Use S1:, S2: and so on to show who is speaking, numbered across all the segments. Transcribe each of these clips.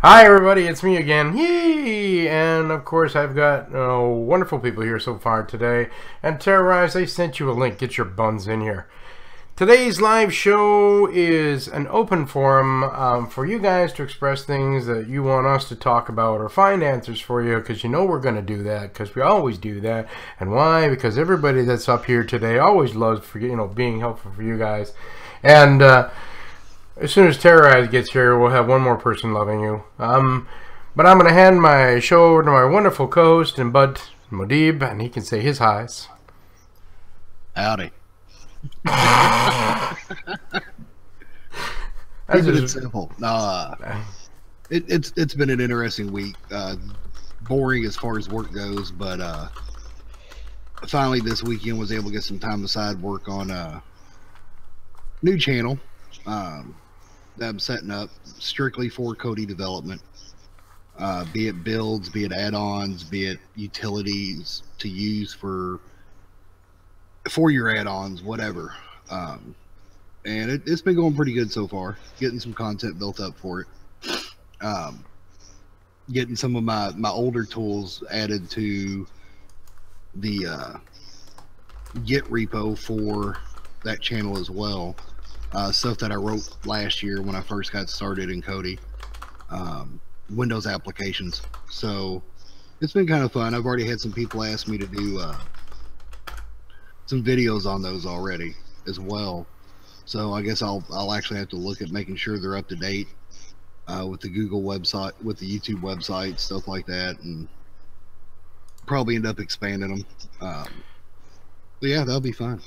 S1: Hi everybody, it's me again. Yay! And of course I've got wonderful people here so far today. And Terrorize, I sent you a link. Get your buns in here. Today's live show is an open forum for you guys to express things that you want us to talk about or find answers for you, because you know we're going to do that, because we always do that. And why? Because everybody that's up here today always loves being helpful for you guys. And as soon as Terrorize gets here, we'll have one more person loving you. But I'm going to hand my show over to my wonderful co-host and bud, Modib, and he can say his highs.
S2: Howdy.
S1: Keeping
S2: it simple. It's been an interesting week. Boring as far as work goes, but finally this weekend was able to get some time aside, work on a new channel that I'm setting up strictly for Kodi development. Be it builds, be it add-ons, be it utilities to use for your add-ons, whatever. And it's been going pretty good so far. Getting some content built up for it. Getting some of my older tools added to the Git repo for that channel as well. Stuff that I wrote last year when I first got started in Kodi. Windows applications. So it's been kind of fun. I've already had some people ask me to do some videos on those already as well, so I guess I'll actually have to look at making sure they're up to date with the Google website, with the YouTube website, stuff like that, and probably end up expanding them. But yeah, that'll be fun.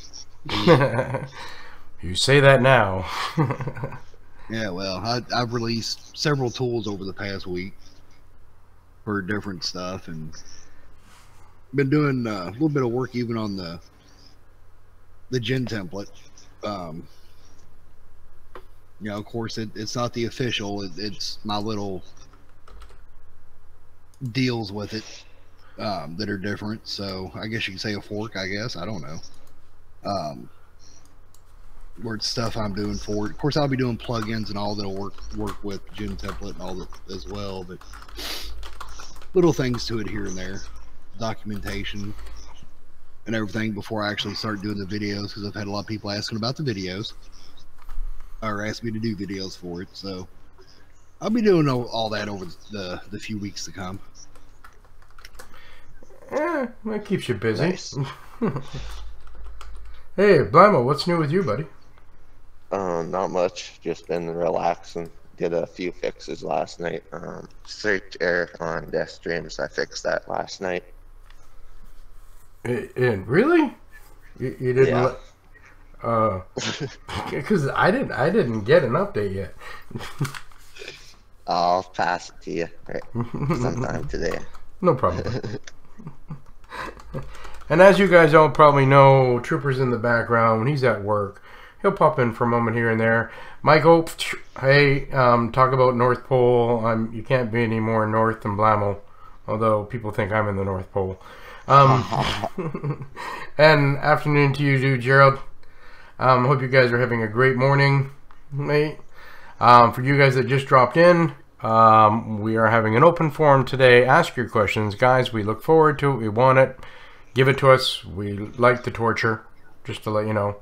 S1: You say that now.
S2: Yeah, well, I've released several tools over the past week for different stuff, and been doing a little bit of work even on the gen template. Of course it's not the official, it's my little deals with it that are different. So I guess you can say a fork, I guess, I don't know, where it's stuff I'm doing for it. Of course I'll be doing plugins and all that'll work with gen template and all that as well, but little things to it here and there, documentation and everything before I actually start doing the videos, because I've had a lot of people asking about the videos or ask me to do videos for it. So I'll be doing all that over the few weeks to come.
S1: Yeah, that keeps you busy.
S3: Nice.
S1: Hey, Blamo, what's new with you, buddy?
S3: Not much. Just been relaxing. Did a few fixes last night. Search error on desk streams. I fixed that last night.
S1: And really? You didn't?
S3: Yeah.
S1: Because I didn't get an update yet.
S3: I'll pass it to you sometime today.
S1: No problem. And as you guys all probably know, Trooper's in the background when he's at work. He'll pop in for a moment here and there. Michael, hey, talk about North Pole. You can't be any more north than Blamo, although people think I'm in the North Pole. And afternoon to you too, Gerald. Hope you guys are having a great morning, mate. For you guys that just dropped in, we are having an open forum today. Ask your questions, guys. We look forward to it. We want it. Give it to us. We like the torture, just to let you know.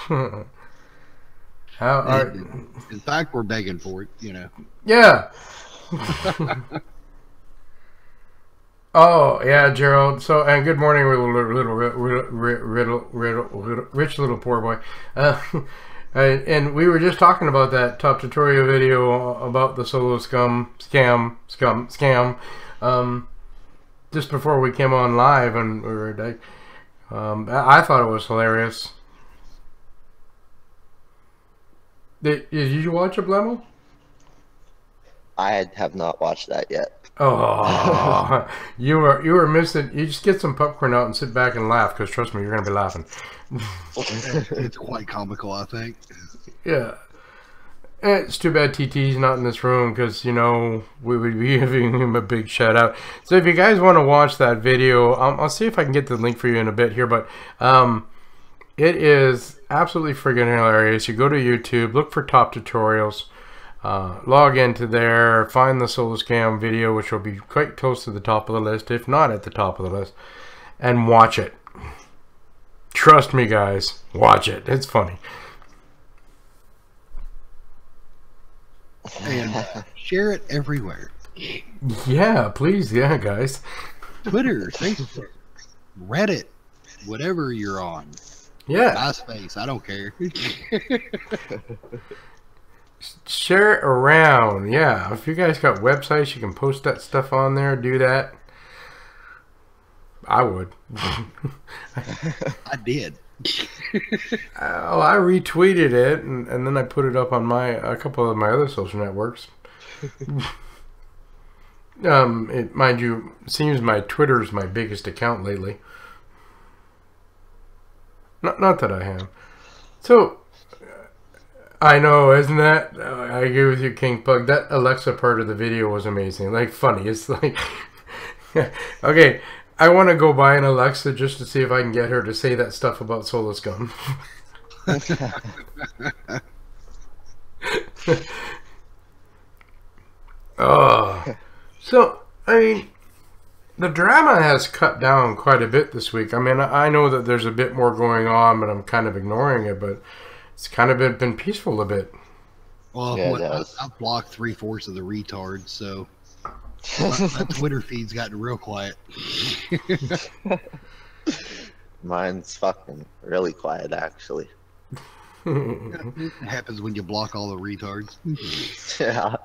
S2: In fact, we're begging for it,
S1: Yeah. Oh yeah, Gerald. So, and good morning, rich little poor boy. And we were just talking about that top tutorial video about the solo scam. Just before we came on live, and we were like, I thought it was hilarious. Did you watch it, Blemo?
S3: I have not watched that yet.
S1: Oh, you were missing. You just get some popcorn out and sit back and laugh, because trust me, you're gonna be laughing.
S2: It's quite comical, I think.
S1: Yeah, it's too bad TT's not in this room, because we would be giving him a big shout out. So if you guys want to watch that video, I'll see if I can get the link for you in a bit here. But it is absolutely friggin' hilarious. You go to YouTube, look for top tutorials. log into there, find the Solo Scam video, which will be quite close to the top of the list, if not at the top of the list, and watch it. Trust me, guys, watch it. It's funny.
S2: And share it everywhere.
S1: Yeah, please, yeah, guys.
S2: Twitter, Facebook, Reddit, whatever you're on.
S1: Yeah.
S2: MySpace, I don't care.
S1: Share it around. Yeah, if you guys got websites, you can post that stuff on there. Do that. I would.
S2: I did.
S1: Oh, I retweeted it, and then I put it up on a couple of my other social networks. Mind you, seems my Twitter's my biggest account lately. Not that I have. So, I know, isn't that? I agree with you, King Pug. That Alexa part of the video was amazing. Like, funny. It's like, okay, I want to go buy an Alexa just to see if I can get her to say that stuff about Solo Scum. Oh, so I mean, the drama has cut down quite a bit this week. I mean, I know that there's a bit more going on, but I'm kind of ignoring it. But it's kind of been peaceful a bit.
S2: Well,
S3: Yeah,
S2: I've blocked 3/4 of the retards, so my Twitter feed's gotten real quiet.
S3: Mine's fucking really quiet, actually.
S2: It happens when you block all the retards.
S3: Yeah.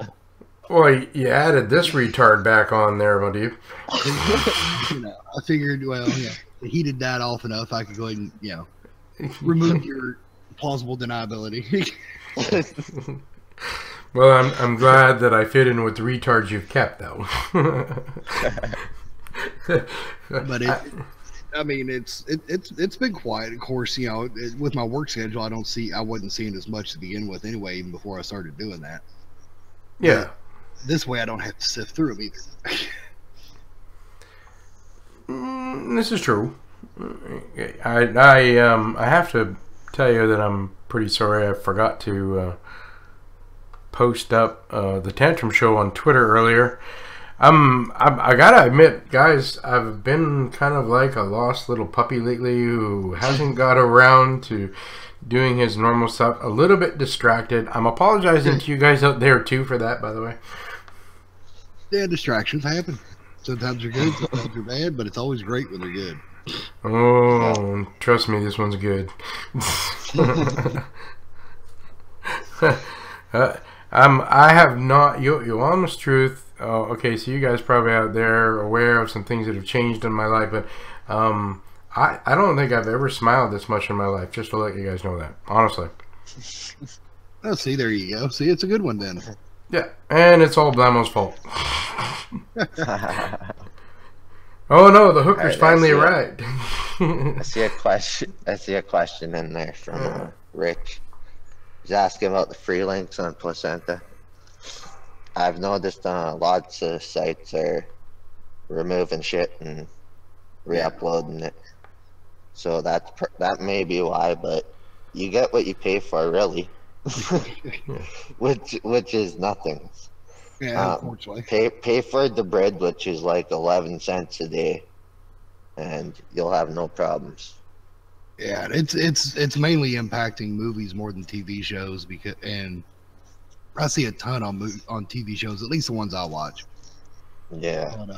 S1: Well, you added this retard back on there, my dude.
S2: You know, I figured, well, yeah, the heat had died off enough. I could go ahead and, you know, remove your plausible deniability.
S1: Well, I'm glad that I fit in with the retards you've kept, though.
S2: But I mean, it's been quiet. Of course, you know, with my work schedule, I wasn't seeing as much to begin with anyway, even before I started doing that.
S1: Yeah.
S2: This way, I don't have to sift through them either.
S1: This is true. I have to tell you that I'm pretty sorry I forgot to post up the Tantrum Show on Twitter earlier. I gotta admit, guys, I've been kind of like a lost little puppy lately who hasn't got around to doing his normal stuff. A little bit distracted. I'm apologizing to you guys out there too for that, by the way.
S2: Yeah, distractions happen. Sometimes they're good, sometimes they're bad, but it's always great when they're good.
S1: Oh, trust me, this one's good. I have not. You honest truth. Okay, so you guys probably out there are aware of some things that have changed in my life, but I don't think I've ever smiled this much in my life. Just to let you guys know that, honestly.
S2: Oh, see, there you go. See, it's a good one then.
S1: Yeah, and it's all Blamo's fault. Oh no, the hooker's finally arrived.
S3: I see a question in there from Rich. He's asking about the free links on Placenta. I've noticed lots of sites are removing shit and re-uploading it. So that may be why, but you get what you pay for, really. which is nothing.
S2: Yeah, unfortunately.
S3: Pay for the bread, which is like 11 cents a day, and you'll have no problems.
S2: Yeah, it's mainly impacting movies more than TV shows, and I see a ton on TV shows, at least the ones I watch.
S3: Yeah.
S2: But,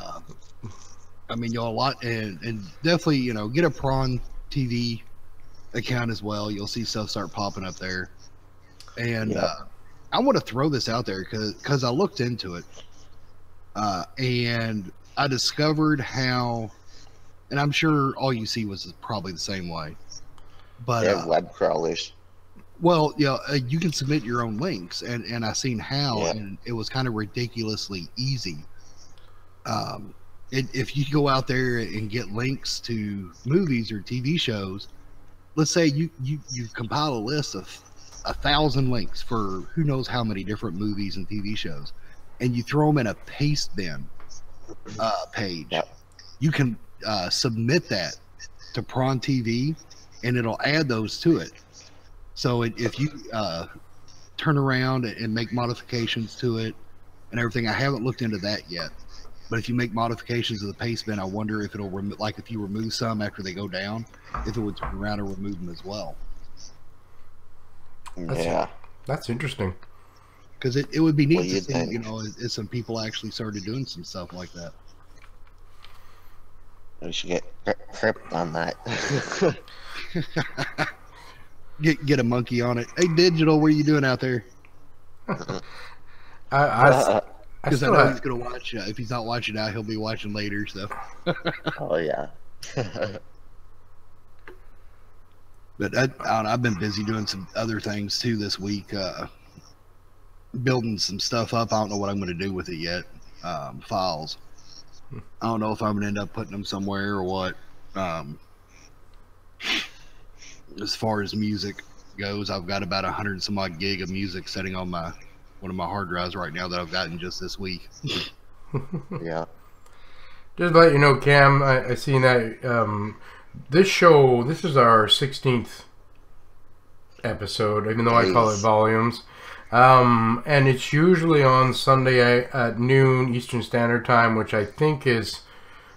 S2: I mean, a lot, and definitely, you know, get a Prawn TV account as well. You'll see stuff start popping up there. And I want to throw this out there because I looked into it, and I discovered how, and I'm sure all you see was probably the same way, but
S3: web crawlers.
S2: Well, yeah, you can submit your own links, and I seen how, and it was kind of ridiculously easy. If you go out there and get links to movies or TV shows, let's say you compile a list of 1,000 links for who knows how many different movies and TV shows, and you throw them in a paste bin page. Yep. You can submit that to Prawn TV, and it'll add those to it. So if you turn around and make modifications to it and everything. I haven't looked into that yet. But if you make modifications to the paste bin, I wonder if it'll like if you remove some after they go down, if it would turn around and remove them as well.
S1: That's interesting.
S2: Because it would be neat to see, you know, if some people actually started doing some stuff like that.
S3: We should get Crypt on that.
S2: get a monkey on it. Hey, Digital, what are you doing out there? Because I know he's gonna watch. If he's not watching now, he'll be watching later. So.
S3: Oh yeah.
S2: But I've been busy doing some other things too this week. Building some stuff up. I don't know what I'm going to do with it yet. Files. I don't know if I'm going to end up putting them somewhere or what. As far as music goes, I've got about 100 and some odd gig of music sitting on one of my hard drives right now that I've gotten just this week.
S3: Yeah.
S1: Just to let you know, Cam, I seen that this is our 16th episode, even though I call it volumes. And it's usually on Sunday at noon Eastern Standard Time, which I think is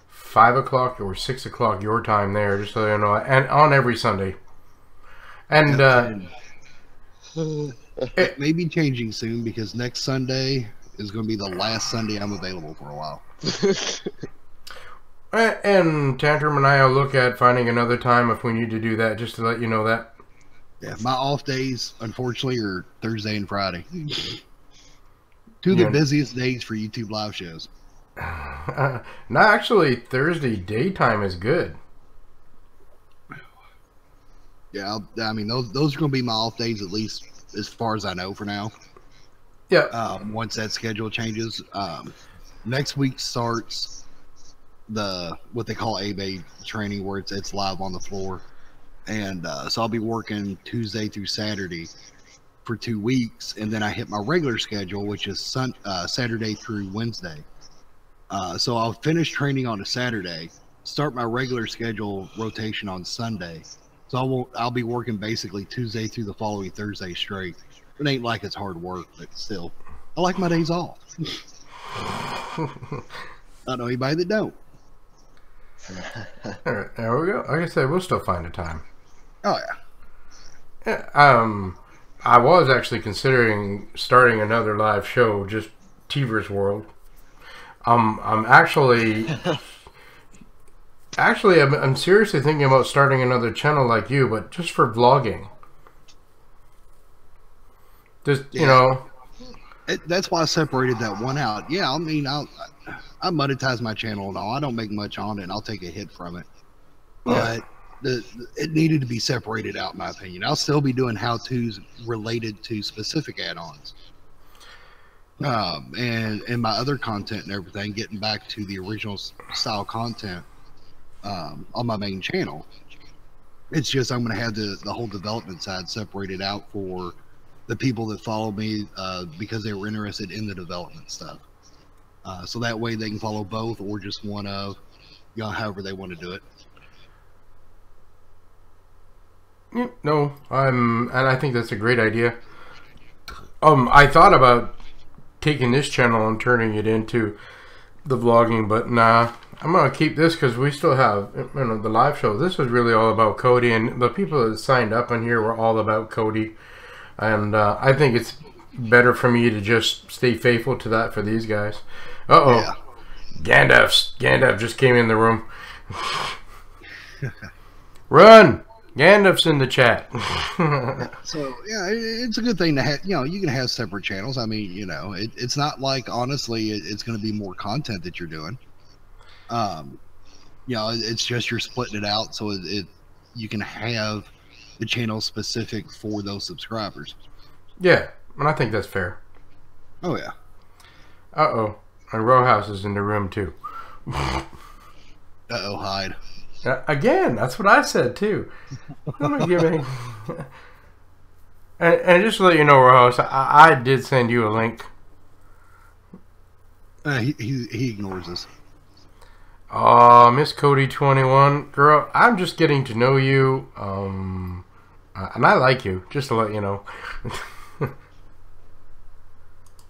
S1: 5 o'clock or 6 o'clock your time there, just so you know, and on every Sunday. And
S2: it may be changing soon because next Sunday is going to be the last Sunday I'm available for a while.
S1: And Tantrum and I will look at finding another time if we need to do that, just to let you know that.
S2: Yeah, my off days, unfortunately, are Thursday and Friday. Two of the busiest days for YouTube live shows.
S1: No, actually, Thursday daytime is good.
S2: Yeah, I mean, those are going to be my off days, at least as far as I know for now.
S1: Yeah.
S2: Once that schedule changes. Next week starts what they call A-Bay training, where it's live on the floor. And so I'll be working Tuesday through Saturday for 2 weeks, and then I hit my regular schedule, which is Saturday through Wednesday. So I'll finish training on a Saturday, start my regular schedule rotation on Sunday. So I'll be working basically Tuesday through the following Thursday straight. It ain't like it's hard work, but still, I like my days off. I don't know anybody that don't.
S1: All right, there we go. Like I said, we'll still find a time.
S2: Oh
S1: yeah. I was actually considering starting another live show, just Teverz World. I'm actually I'm seriously thinking about starting another channel like you, but just for vlogging. Just you know.
S2: That's why I separated that one out. Yeah, I mean, I monetize my channel and all. I don't make much on it, and I'll take a hit from it. But it needed to be separated out, in my opinion. I'll still be doing how-tos related to specific add-ons. And my other content and everything, getting back to the original style content on my main channel. It's just I'm going to have the whole development side separated out for the people that follow me because they were interested in the development stuff. So that way they can follow both or just one of, you know, however they want to do it.
S1: No, and I think that's a great idea. I thought about taking this channel and turning it into the vlogging, but nah, I'm gonna keep this because we still have, you know, the live show. This was really all about Cody, and the people that signed up on here were all about Cody, and I think it's better for me to just stay faithful to that for these guys. Yeah. Gandalf just came in the room. Run! Gandalf's in the chat.
S2: So yeah, it's a good thing to have. You know, you can have separate channels. I mean, you know, it's not like, honestly, it's going to be more content that you're doing. You know, it's just you're splitting it out so you can have the channel specific for those subscribers.
S1: Yeah, and I think that's fair.
S2: Oh yeah.
S1: Uh-oh, and Rowhouse is in the room too.
S2: Uh-oh, hide.
S1: Again, that's what I said too. I'm gonna give me. And just to let you know, Rowhouse, I did send you a link.
S2: He ignores us.
S1: Oh, Miss Cody 21, girl, I'm just getting to know you, and I like you. Just to let you know.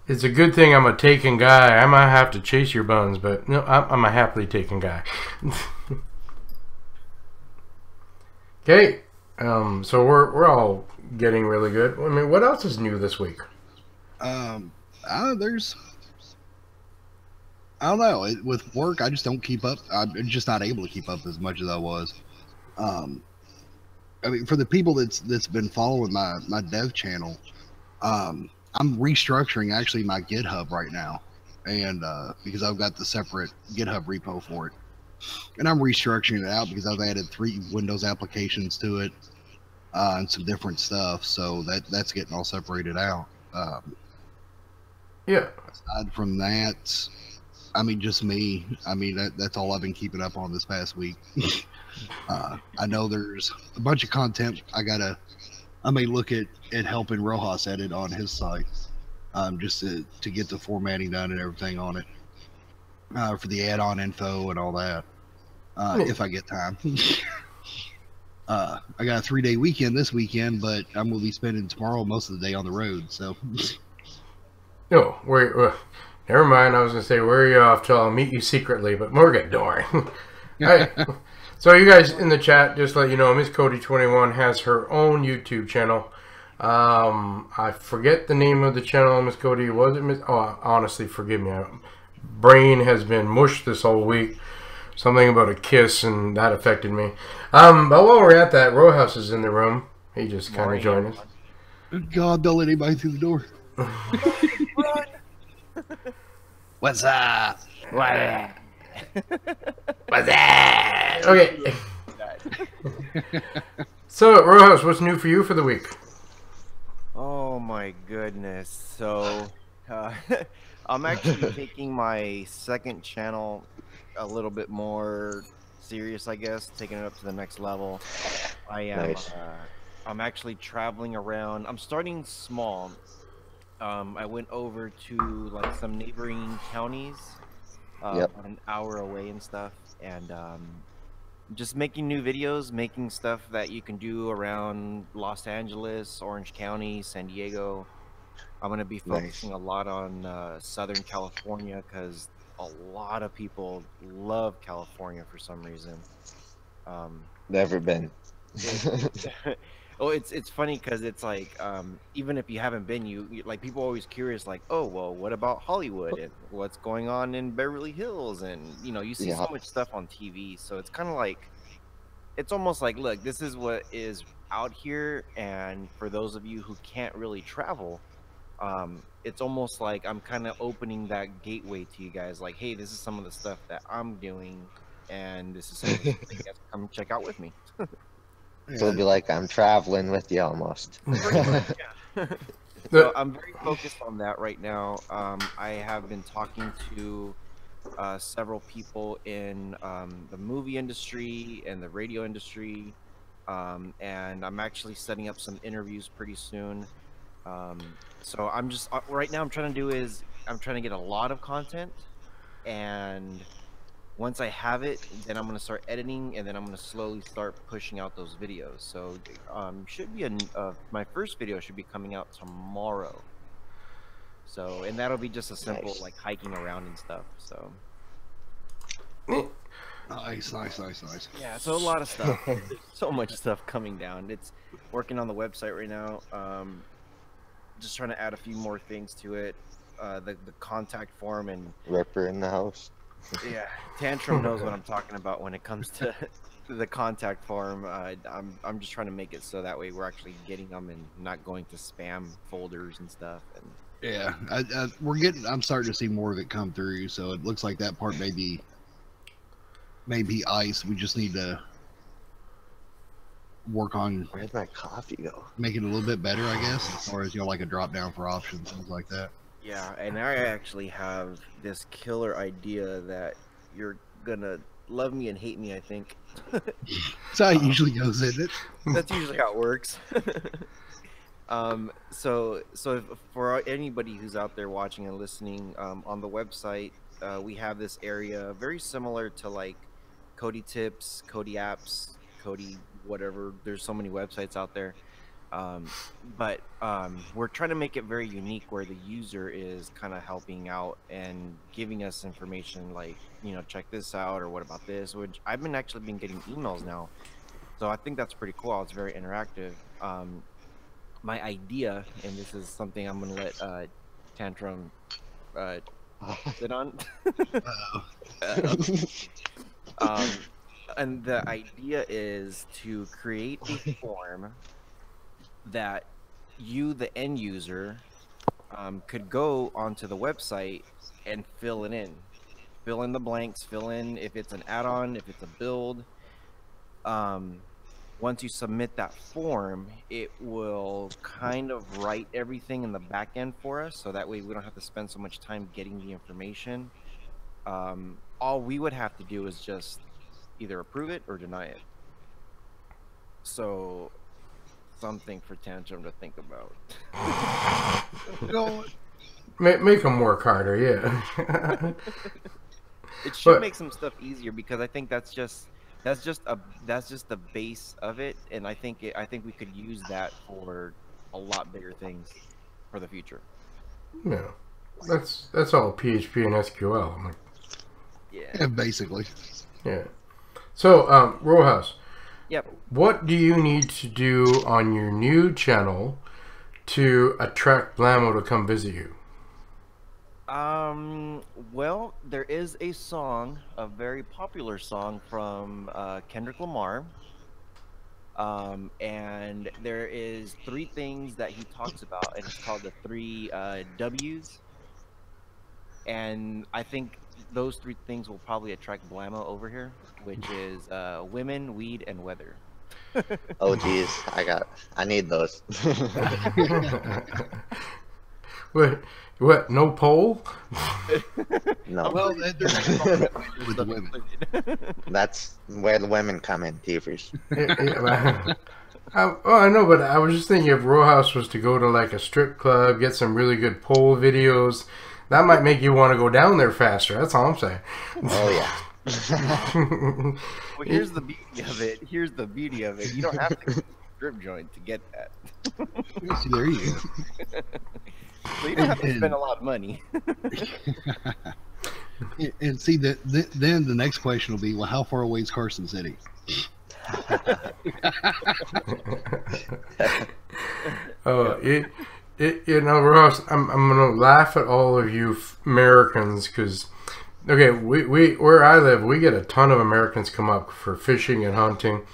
S1: It's a good thing I'm a taken guy. I might have to chase your buns, but no, I'm a happily taken guy. Okay, so we're all getting really good. I mean, what else is new this week?
S2: There's, I don't know. With work, I just don't keep up. I'm just not able to keep up as much as I was. I mean, for the people that's been following my dev channel, I'm restructuring actually my GitHub right now, and because I've got the separate GitHub repo for it, and I'm restructuring it out because I've added 3 Windows applications to it, and some different stuff. So that's getting all separated out.
S1: Yeah.
S2: Aside from that, I mean, just me. I mean, that's all I've been keeping up on this past week. I know there's a bunch of content I may look at helping Rojas edit on his site, just to get the formatting done and everything on it, for the add-on info and all that, if I get time. I got a 3-day weekend this weekend, but I'm going to be spending tomorrow most of the day on the road, so.
S1: No, wait, never mind. I was going to say, where are you off till I'll meet you secretly, but Morgan, don't worry. All right. So you guys in the chat, just let you know, Miss Cody21 has her own YouTube channel. I forget the name of the channel, Miss Cody. Was it Miss? Oh, honestly, forgive me. Brain has been mushed this whole week. Something about a kiss, and that affected me. But while we're at that, Rojas is in the room. He just kind of joined us.
S2: God, don't let anybody through the door. What's up?
S1: What's that? Okay. So, Rojas, what's new for you for the week?
S4: Oh my goodness. So, I'm actually taking my second channel a little bit more serious, I guess, taking it up to the next level. I am,
S3: Nice.
S4: I'm actually traveling around. I'm starting small. I went over to like some neighboring counties,
S3: Yep.
S4: about an hour away and stuff, and just making new videos, making stuff that you can do around Los Angeles, Orange County, San Diego. I'm going to be focusing a lot on Southern California because a lot of people love California for some reason.
S3: Never been.
S4: Oh, it's funny because it's like even if you haven't been, like people are always curious, like, oh well, what about Hollywood and what's going on in Beverly Hills, and you see so much stuff on TV, so it's kind of like, it's almost like, look, this is what is out here, and for those of you who can't really travel, it's almost like I'm kind of opening that gateway to you guys, like, hey, this is some of the stuff that I'm doing, and this is some of the stuff that you guys can come check out with me.
S3: So it'll be like I'm traveling with you almost.
S4: Yeah. So I'm very focused on that right now. I have been talking to several people in the movie industry and the radio industry, and I'm actually setting up some interviews pretty soon. So I'm just right now I'm trying to get a lot of content, and once I have it, then I'm going to start editing, and then I'm going to slowly start pushing out those videos. So should be my first video should be coming out tomorrow. So, and that'll be just a simple like hiking around and stuff. So
S2: Nice.
S4: yeah, so a lot of stuff. So much stuff coming down. It's working on the website right now. Just trying to add a few more things to it. The contact form and
S3: Ripper in the house.
S4: yeah, Tantrum knows what I'm talking about when it comes to the contact form. I'm just trying to make it so that way we're actually getting them and not going to spam folders and stuff. And
S2: Yeah, I'm starting to see more of it come through, so it looks like that part may be ice. We just need to work on
S3: Where'd my coffee go?
S2: making it a little bit better, I guess, as far as like a drop down for options, things like that.
S4: yeah, and I actually have this killer idea that you're gonna love me and hate me, I think.
S2: That's how it usually goes, isn't it?
S4: That's usually how it works. So for anybody who's out there watching and listening, on the website, we have this area very similar to like Cody Tips, Cody Apps, Cody whatever. There's so many websites out there. But we're trying to make it very unique where the user is kind of helping out and giving us information like, check this out or what about this, which I've been actually been getting emails now. So I think that's pretty cool. It's very interactive. My idea, and this is something I'm going to let Tantrum sit on. And the idea is to create a form that you, the end user, could go onto the website and fill it in. Fill in the blanks, fill in if it's an add-on, if it's a build. Once you submit that form, it will kind of write everything in the back end for us, so that way we don't have to spend so much time getting the information. All we would have to do is just either approve it or deny it. So something for Tantrum to think about.
S1: Make them work harder, yeah.
S4: It should make some stuff easier, because I think that's just the base of it, and I think we could use that for a lot bigger things for the future.
S1: Yeah, that's all PHP and SQL. I'm like,
S2: yeah, basically.
S1: Yeah. So, Rojas.
S4: Yep.
S1: What do you need to do on your new channel to attract Blammo to come visit you?
S4: Well, there is a song, a very popular song from Kendrick Lamar. And there is 3 things that he talks about, and it's called the 3 W's. And I think those 3 things will probably attract Blammo over here, which is women, weed, and weather.
S3: Oh geez, I need those.
S1: What? No pole?
S3: No.
S2: Well, with the women.
S3: That's where the women come in, Teverz.
S1: I know, but I was just thinking if Rojas was to go to like a strip club, get some really good pole videos, that might make you want to go down there faster. That's all I'm saying.
S3: Oh yeah.
S4: Well, here's the beauty of it. You don't have to go to a strip joint to get that.
S2: There you go.
S4: So you don't have to spend a lot of money.
S2: And see that then the next question will be, well, how far away is Carson City?
S1: Ross, I'm gonna laugh at all of you Americans, because okay, we where I live, we get a ton of Americans come up for fishing and hunting.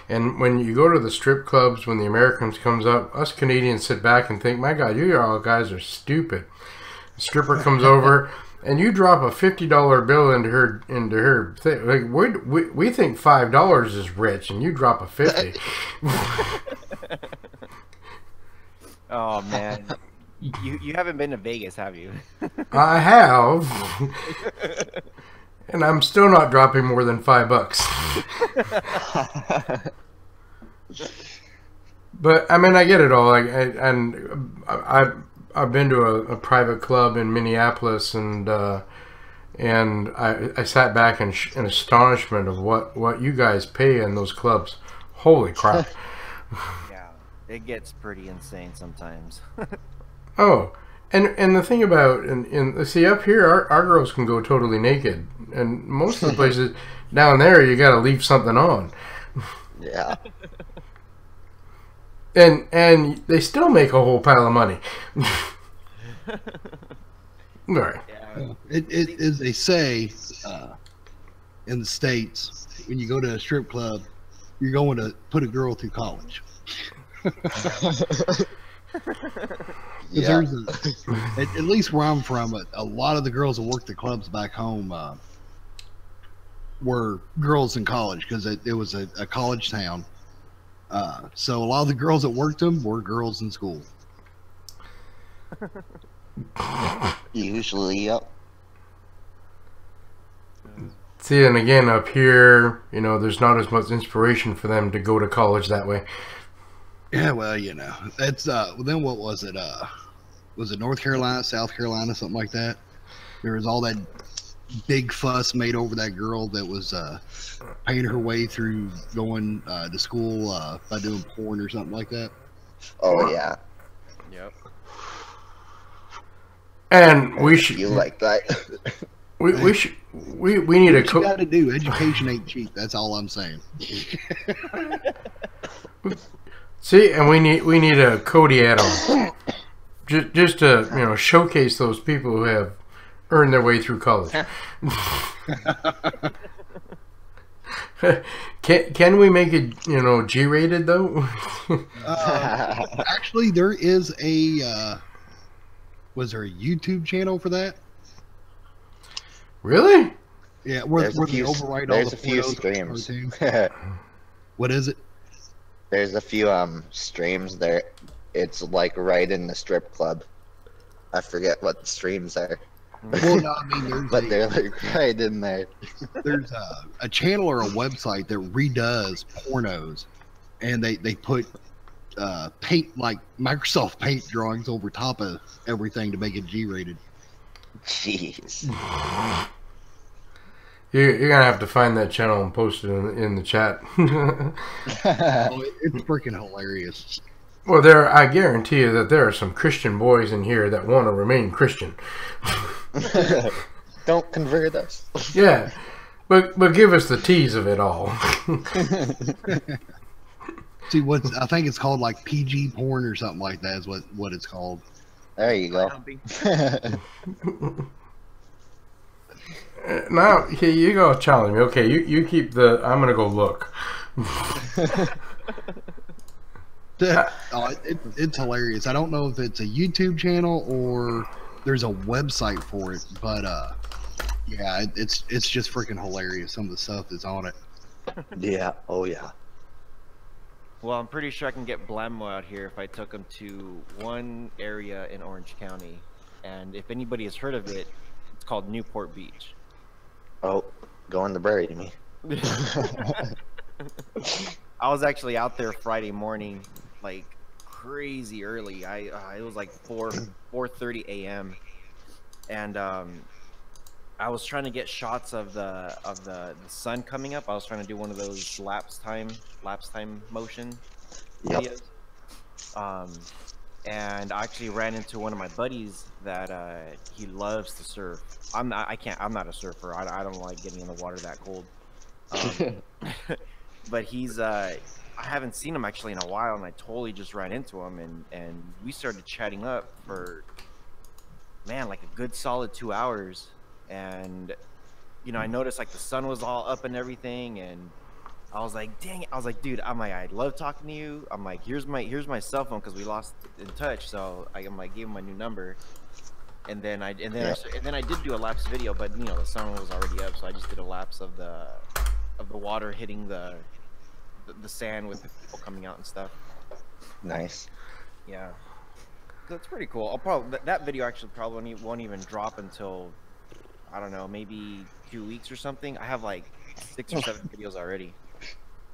S1: And when you go to the strip clubs, when the Americans comes up, us Canadians sit back and think, my God, you all guys are stupid. The stripper comes over, and you drop a $50 bill into her thing. Like, we think $5 is rich, and you drop a 50.
S4: Oh man, you haven't been to Vegas, have you?
S1: I have. And I'm still not dropping more than $5. But I mean, I get it all. I've been to a private club in Minneapolis, and I sat back in astonishment of what you guys pay in those clubs. Holy crap!
S4: Yeah, it gets pretty insane sometimes.
S1: Oh. And the thing about, see, up here, our girls can go totally naked. And most of the places down there, you got to leave something on.
S3: Yeah.
S1: And they still make a whole pile of money. Right.
S2: Yeah. It as they say in the States, when you go to a strip club, you're going to put a girl through college.
S3: Yeah.
S2: At least where I'm from, a lot of the girls that work the clubs back home were girls in college, because it was a college town. So a lot of the girls that worked them were girls in school.
S3: Usually, yep.
S1: See, and again, up here, there's not as much inspiration for them to go to college that way.
S2: Yeah, well, that's then what was it? Was it North Carolina, South Carolina, something like that? There was all that big fuss made over that girl that was paying her way through going to school by doing porn or something like that.
S3: Oh yeah.
S4: Yep.
S1: And we should.
S3: You like that?
S1: We need a
S2: What you got to do? Education ain't cheap. That's all I'm saying.
S1: See, and we need a Cody add-on, just to showcase those people who have earned their way through college. Can we make it G-rated though?
S2: Actually, there is a was there a YouTube channel for that?
S1: Really?
S2: Yeah, where they overwrite all the
S3: there's a few streams.
S2: What is it?
S3: There's a few streams there. It's like right in the strip club. I forget what the streams are.
S2: Well, no, I mean,
S3: but they're like right in there.
S2: There's a channel or a website that redoes pornos, and they put paint, like Microsoft Paint drawings over top of everything to make it G-rated.
S3: Jeez.
S1: You're gonna have to find that channel and post it in the chat.
S2: Oh, it's freaking hilarious.
S1: Well, I guarantee you that there are some Christian boys in here that want to remain Christian.
S3: Don't convert us.
S1: Yeah, but give us the tease of it all.
S2: See, I think it's called like PG porn or something like that is what it's called.
S3: There you go.
S1: Now, you go challenge me. Okay, you keep the. I'm gonna go look.
S2: It's hilarious. I don't know if it's a YouTube channel or there's a website for it, but yeah, it's just freaking hilarious. Some of the stuff that's on it.
S3: Yeah. Oh yeah.
S4: Well, I'm pretty sure I can get Blammo out here if I took him to one area in Orange County, and if anybody has heard of it, it's called Newport Beach.
S3: Oh, going to bury me.
S4: I was actually out there Friday morning, like crazy early. It was like 4:30 a.m. and I was trying to get shots of the sun coming up. I was trying to do one of those lapse time motion videos. And I actually ran into one of my buddies that he loves to surf. I'm not a surfer. I don't like getting in the water that cold. But he's I haven't seen him actually in a while, and I totally just ran into him, and we started chatting up for, man, like a good solid 2 hours. And I noticed like the sun was all up and everything, and I was like, dang it. I was like, dude, I love talking to you. I'm like, here's my cell phone, because we lost in touch, so I'm like, gave him my new number. And then I did do a lapse video, but the sun was already up, so I just did a lapse of the water hitting the sand with the people coming out and stuff.
S3: Nice.
S4: Yeah, that's pretty cool. I'll probably that video actually probably won't even drop until, I don't know, maybe 2 weeks or something. I have like 6 or 7 videos already.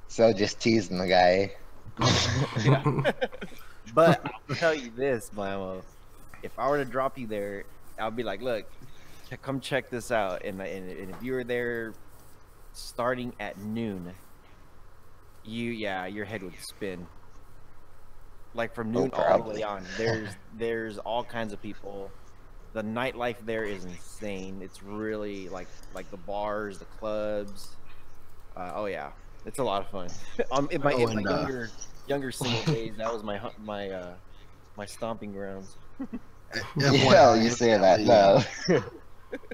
S3: So just teasing the guy.
S4: Yeah. But I'll tell you this, Blammo. If I were to drop you there, I'll be like, look, come check this out. And if you were there starting at noon, your head would spin. Like from noon all the way on. There's all kinds of people. The nightlife there is insane. It's really like the bars, the clubs. Oh yeah, it's a lot of fun. In my younger single days, that was my stomping grounds.
S3: Yeah, you say that now.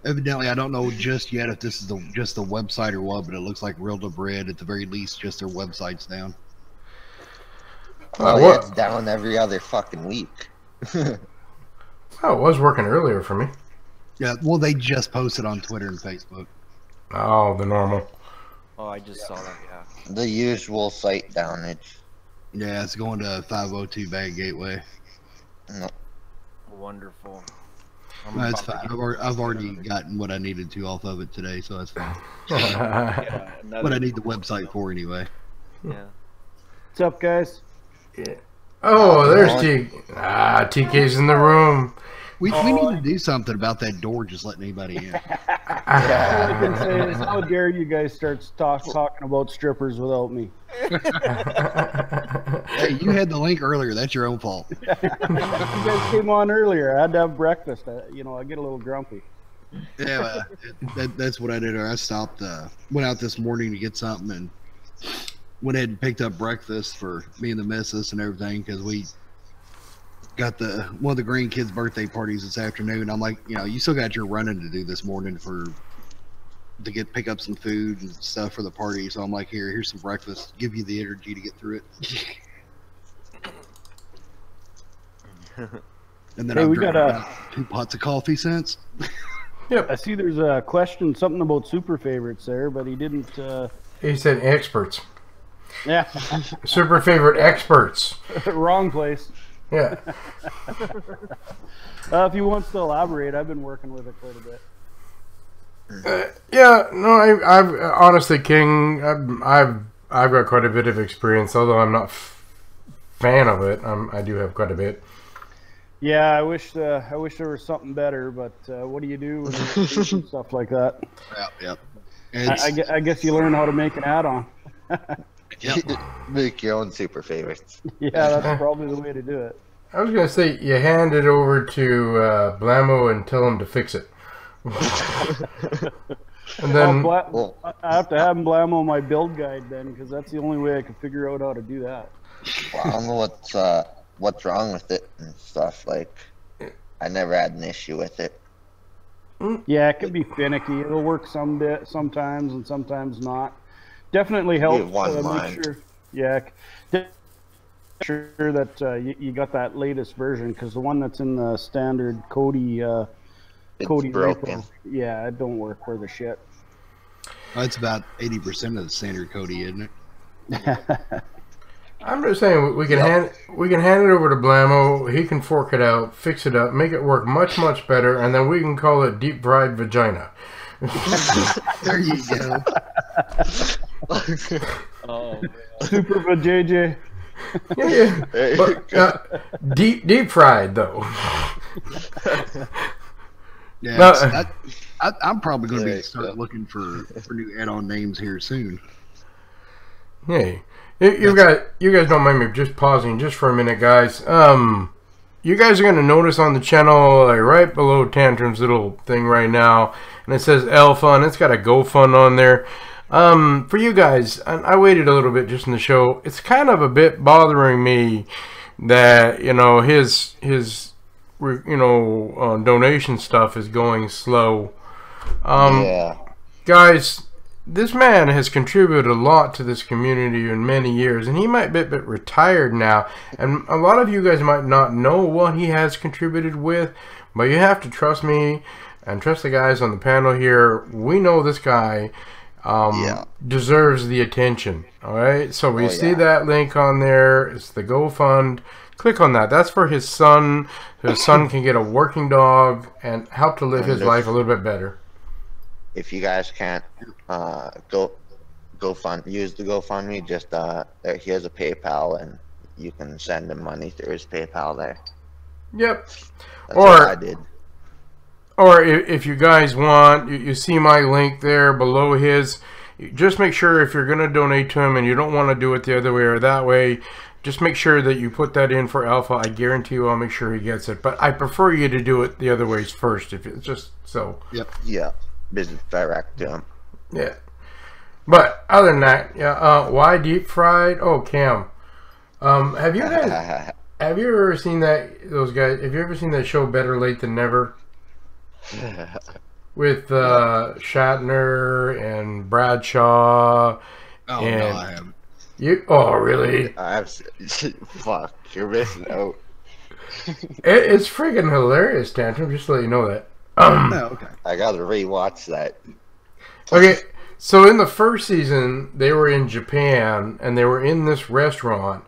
S2: Evidently, I don't know just yet if this is just the website or what, but it looks like Real to Bread, at the very least, just their website's down.
S3: Well, it's down every other fucking week.
S1: Oh, it was working earlier for me.
S2: Yeah, well, they just posted on Twitter and Facebook.
S1: Oh, the normal.
S4: Oh, I just saw that, yeah.
S3: The usual site downage.
S2: Yeah, it's going to 502 Bag Gateway.
S3: No.
S4: Wonderful.
S2: That's fine. I've already gotten what I needed to off of it today, so that's fine.
S4: Yeah,
S2: what I need the website for anyway.
S4: Yeah.
S5: What's up, guys?
S1: Yeah. Oh, there's TK's in the room.
S2: We need to do something about that door just letting anybody in.
S5: All I can say is, how dare you guys start talking about strippers without me?
S2: Hey, you had the link earlier. That's your own fault.
S5: You guys came on earlier. I had to have breakfast. I get a little grumpy.
S2: Yeah, that's what I did. I stopped, went out this morning to get something, and went ahead and picked up breakfast for me and the missus and everything, because we got one of the grandkids' birthday parties this afternoon. I'm like, you still got your running to do this morning to pick up some food and stuff for the party. So I'm like, here's some breakfast, give you the energy to get through it. And then
S5: Hey,
S2: I've
S5: we
S2: drank
S5: got
S2: about 2 pots of coffee since.
S5: I see there's a question, something about super favorites there, but he didn't.
S1: He said experts.
S5: Yeah,
S1: Super favorite experts.
S5: wrong place.
S1: Yeah.
S5: If he wants to elaborate, I've been working with it quite a bit.
S1: Yeah. No, I've honestly, King, I've got quite a bit of experience, although I'm not fan of it. I do have quite a bit.
S5: Yeah, I wish there was something better, but what do you do when you do stuff like that?
S2: Yep.
S5: I guess you learn how to make an add-on.
S3: Make your own super favorites.
S5: Yeah, that's probably the way to do it.
S1: I was going to say, you hand it over to Blamo and tell him to fix it. And then
S5: I have to have him Blamo my build guide then, because that's the only way I can figure out how to do that.
S3: Well, I don't know what's wrong with it and stuff. Like, I never had an issue with it.
S5: Yeah, it can be finicky. It'll work sometimes and sometimes not. Definitely helps make sure. Yeah, make sure that you got that latest version, because the one that's in the standard Cody
S3: It's broken.
S5: repo, yeah, it don't work worth a shit.
S2: That's about 80% of the standard Cody, isn't it?
S1: I'm just saying we can hand it over to Blamo. He can fork it out, fix it up, make it work much better, and then we can call it deep fried vagina.
S2: There you go.
S5: Oh, super for JJ.
S1: Yeah. But, deep fried though.
S2: Yeah, I'm probably going to start looking for new add-on names here soon.
S1: Hey, you guys don't mind me just pausing just for a minute, guys. You guys are going to notice on the channel, like right below Tantrum's little thing right now, and it says Alpha, and it's got a GoFund on there. For you guys, I waited a little bit just in the show. It's kind of a bit bothering me that his donation stuff is going slow.
S3: Yeah.
S1: Guys, this man has contributed a lot to this community in many years, and he might be retired now. And a lot of you guys might not know what he has contributed with, but you have to trust me and trust the guys on the panel here. We know this guy deserves the attention. All right, so we see that link on there. It's the GoFund. Click on that. That's for his son. So his son can get a working dog and help to live his life a little bit better.
S3: If you guys can't use the GoFundMe, just here's a PayPal, and you can send him money through his PayPal there.
S1: Yep.
S3: That's what I did.
S1: Or if you guys want, you see my link there below his. Just make sure if you're going to donate to him and you don't want to do it the other way or that way, just make sure that you put that in for Alpha. I guarantee you I'll make sure he gets it. But I prefer you to do it the other ways first, if it's just so.
S2: Yep.
S3: Yeah. Business direct to him.
S1: Yeah. But other than that, yeah. Why deep fried? Oh, Cam. Have you ever seen those guys? Have you ever seen that show Better Late Than Never? With Shatner and Bradshaw.
S2: Oh,
S1: and
S2: no, I haven't.
S1: Oh, really?
S3: Fuck, you're missing out.
S1: It's freaking hilarious, Tantrum. Just to let you know that.
S2: No, okay.
S3: I gotta rewatch that.
S1: Okay, so in the first season, they were in Japan, and they were in this restaurant,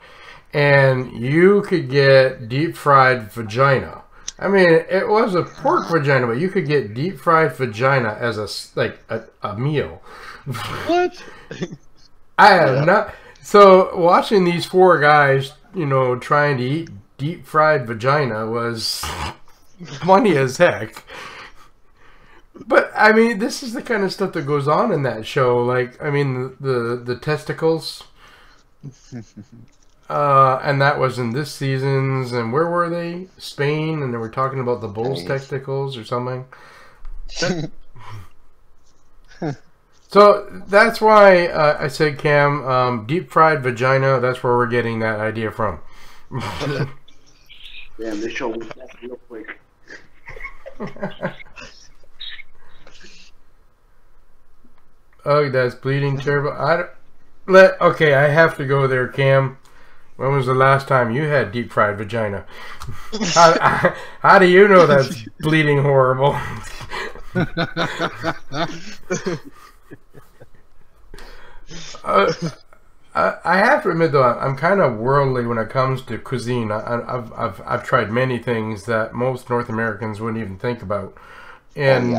S1: and you could get deep fried vagina. I mean, it was a pork vagina, but you could get deep fried vagina as a meal.
S2: What?
S1: I have not. So watching these four guys, trying to eat deep fried vagina was funny as heck. But I mean, this is the kind of stuff that goes on in that show. Like, I mean, the testicles, and that was in this season's. And where were they? Spain, and they were talking about the bull's testicles or something. So that's why I said, Cam, deep fried vagina. That's where we're getting that idea from.
S6: Damn, this show went back real quick.
S1: Oh, that's bleeding terrible. Okay, I have to go there, Cam. When was the last time you had deep fried vagina? How do you know that's bleeding horrible? I have to admit, though, I'm kind of worldly when it comes to cuisine. I've tried many things that most North Americans wouldn't even think about, and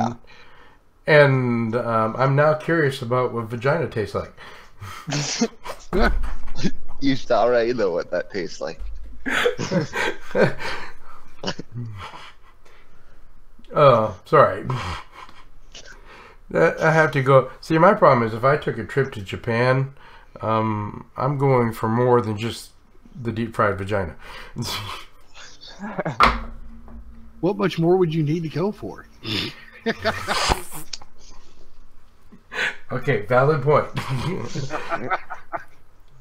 S1: I'm now curious about what vagina tastes like.
S3: You already know what that tastes like.
S1: Oh, sorry. I have to go. See, my problem is if I took a trip to Japan, I'm going for more than just the deep fried vagina.
S2: What much more would you need to go for?
S1: Okay, valid point.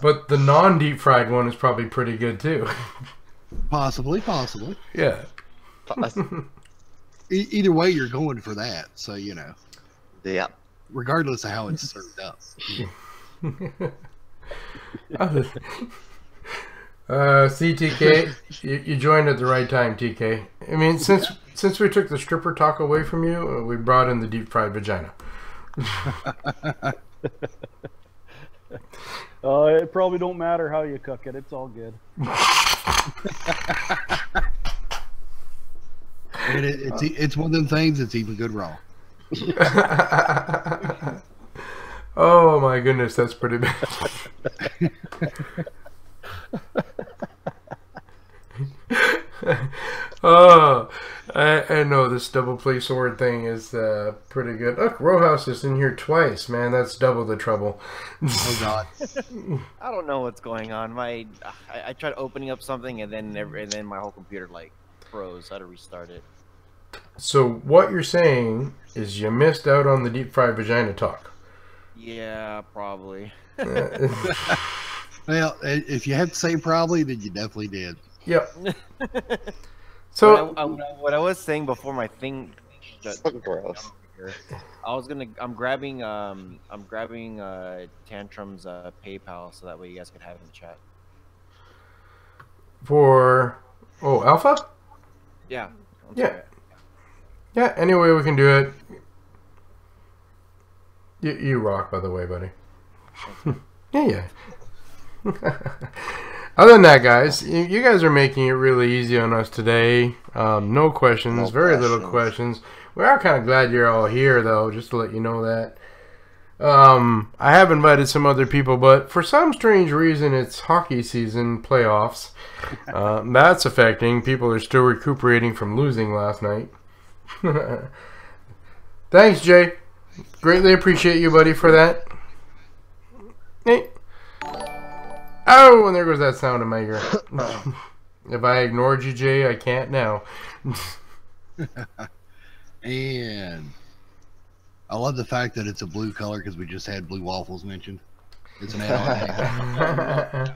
S1: But the non-deep fried one is probably pretty good too.
S2: Possibly.
S1: Yeah.
S2: Either way, you're going for that. So, you know.
S3: Yeah.
S2: Regardless of how it's served up.
S1: See, TK, you joined at the right time, TK. I mean, since we took the stripper talk away from you, we brought in the deep fried vagina.
S5: It probably don't matter how you cook it. It's all good.
S2: And it's one of them things that's even good raw.
S1: Oh my goodness, that's pretty bad. Oh, I know this double play sword thing is pretty good. Look, Rojas is in here twice, man. That's double the trouble.
S2: Oh God!
S4: I don't know what's going on. I tried opening up something and then my whole computer like froze. I had to restart it.
S1: So what you're saying is you missed out on the deep fried vagina talk.
S4: Yeah, probably.
S2: Well, if you had to say probably, then you definitely did.
S1: Yep. So
S4: what I was saying before my thing.
S3: So gross.
S4: I'm grabbing Tantrum's PayPal so that way you guys could have it in the chat.
S1: For Alpha?
S4: Yeah.
S1: Yeah, any way we can do it. You rock, by the way, buddy. Yeah. Other than that, guys, you guys are making it really easy on us today. No questions, very little questions. We are kind of glad you're all here, though, just to let you know that. I have invited some other people, but for some strange reason, it's hockey season, playoffs. That's affecting. People are still recuperating from losing last night. Thanks, Jay. Greatly appreciate you, buddy, for that. Hey. Oh, and there goes that sound in my ear. If I ignored you, Jay, I can't now.
S2: And I love the fact that it's a blue color because we just had blue waffles mentioned. It's an add-on.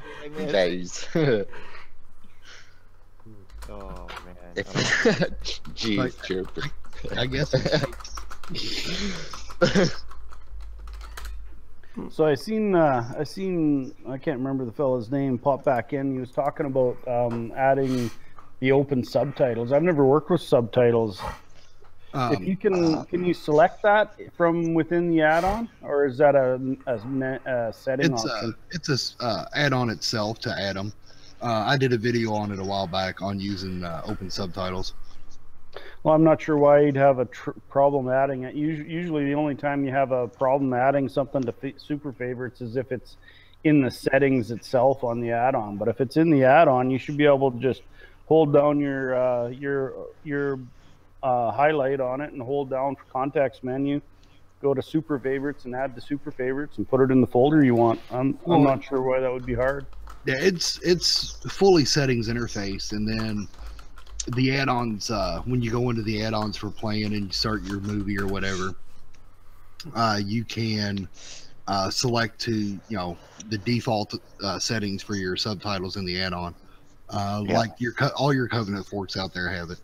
S3: Nice.
S4: Oh man.
S3: Jeez, chirping.
S2: I guess.
S5: So I seen I can't remember the fellow's name pop back in. He was talking about adding the open subtitles. I've never worked with subtitles. If you can you select that from within the add-on, or is that a setting option?
S2: It's a add-on itself to add them. I did a video on it a while back on using open subtitles.
S5: Well, I'm not sure why you'd have a problem adding it. Usually the only time you have a problem adding something to super favorites is if it's in the settings itself on the add-on. But if it's in the add-on, you should be able to just hold down your highlight on it and hold down for contacts menu. Go to super favorites and add the super favorites and put it in the folder you want. I'm not sure why that would be hard.
S2: Yeah, it's fully settings interface, and then the add-ons, when you go into the add-ons for playing and you start your movie or whatever, you can select to, the default settings for your subtitles in the add-on. Like all your Covenant forks out there have it.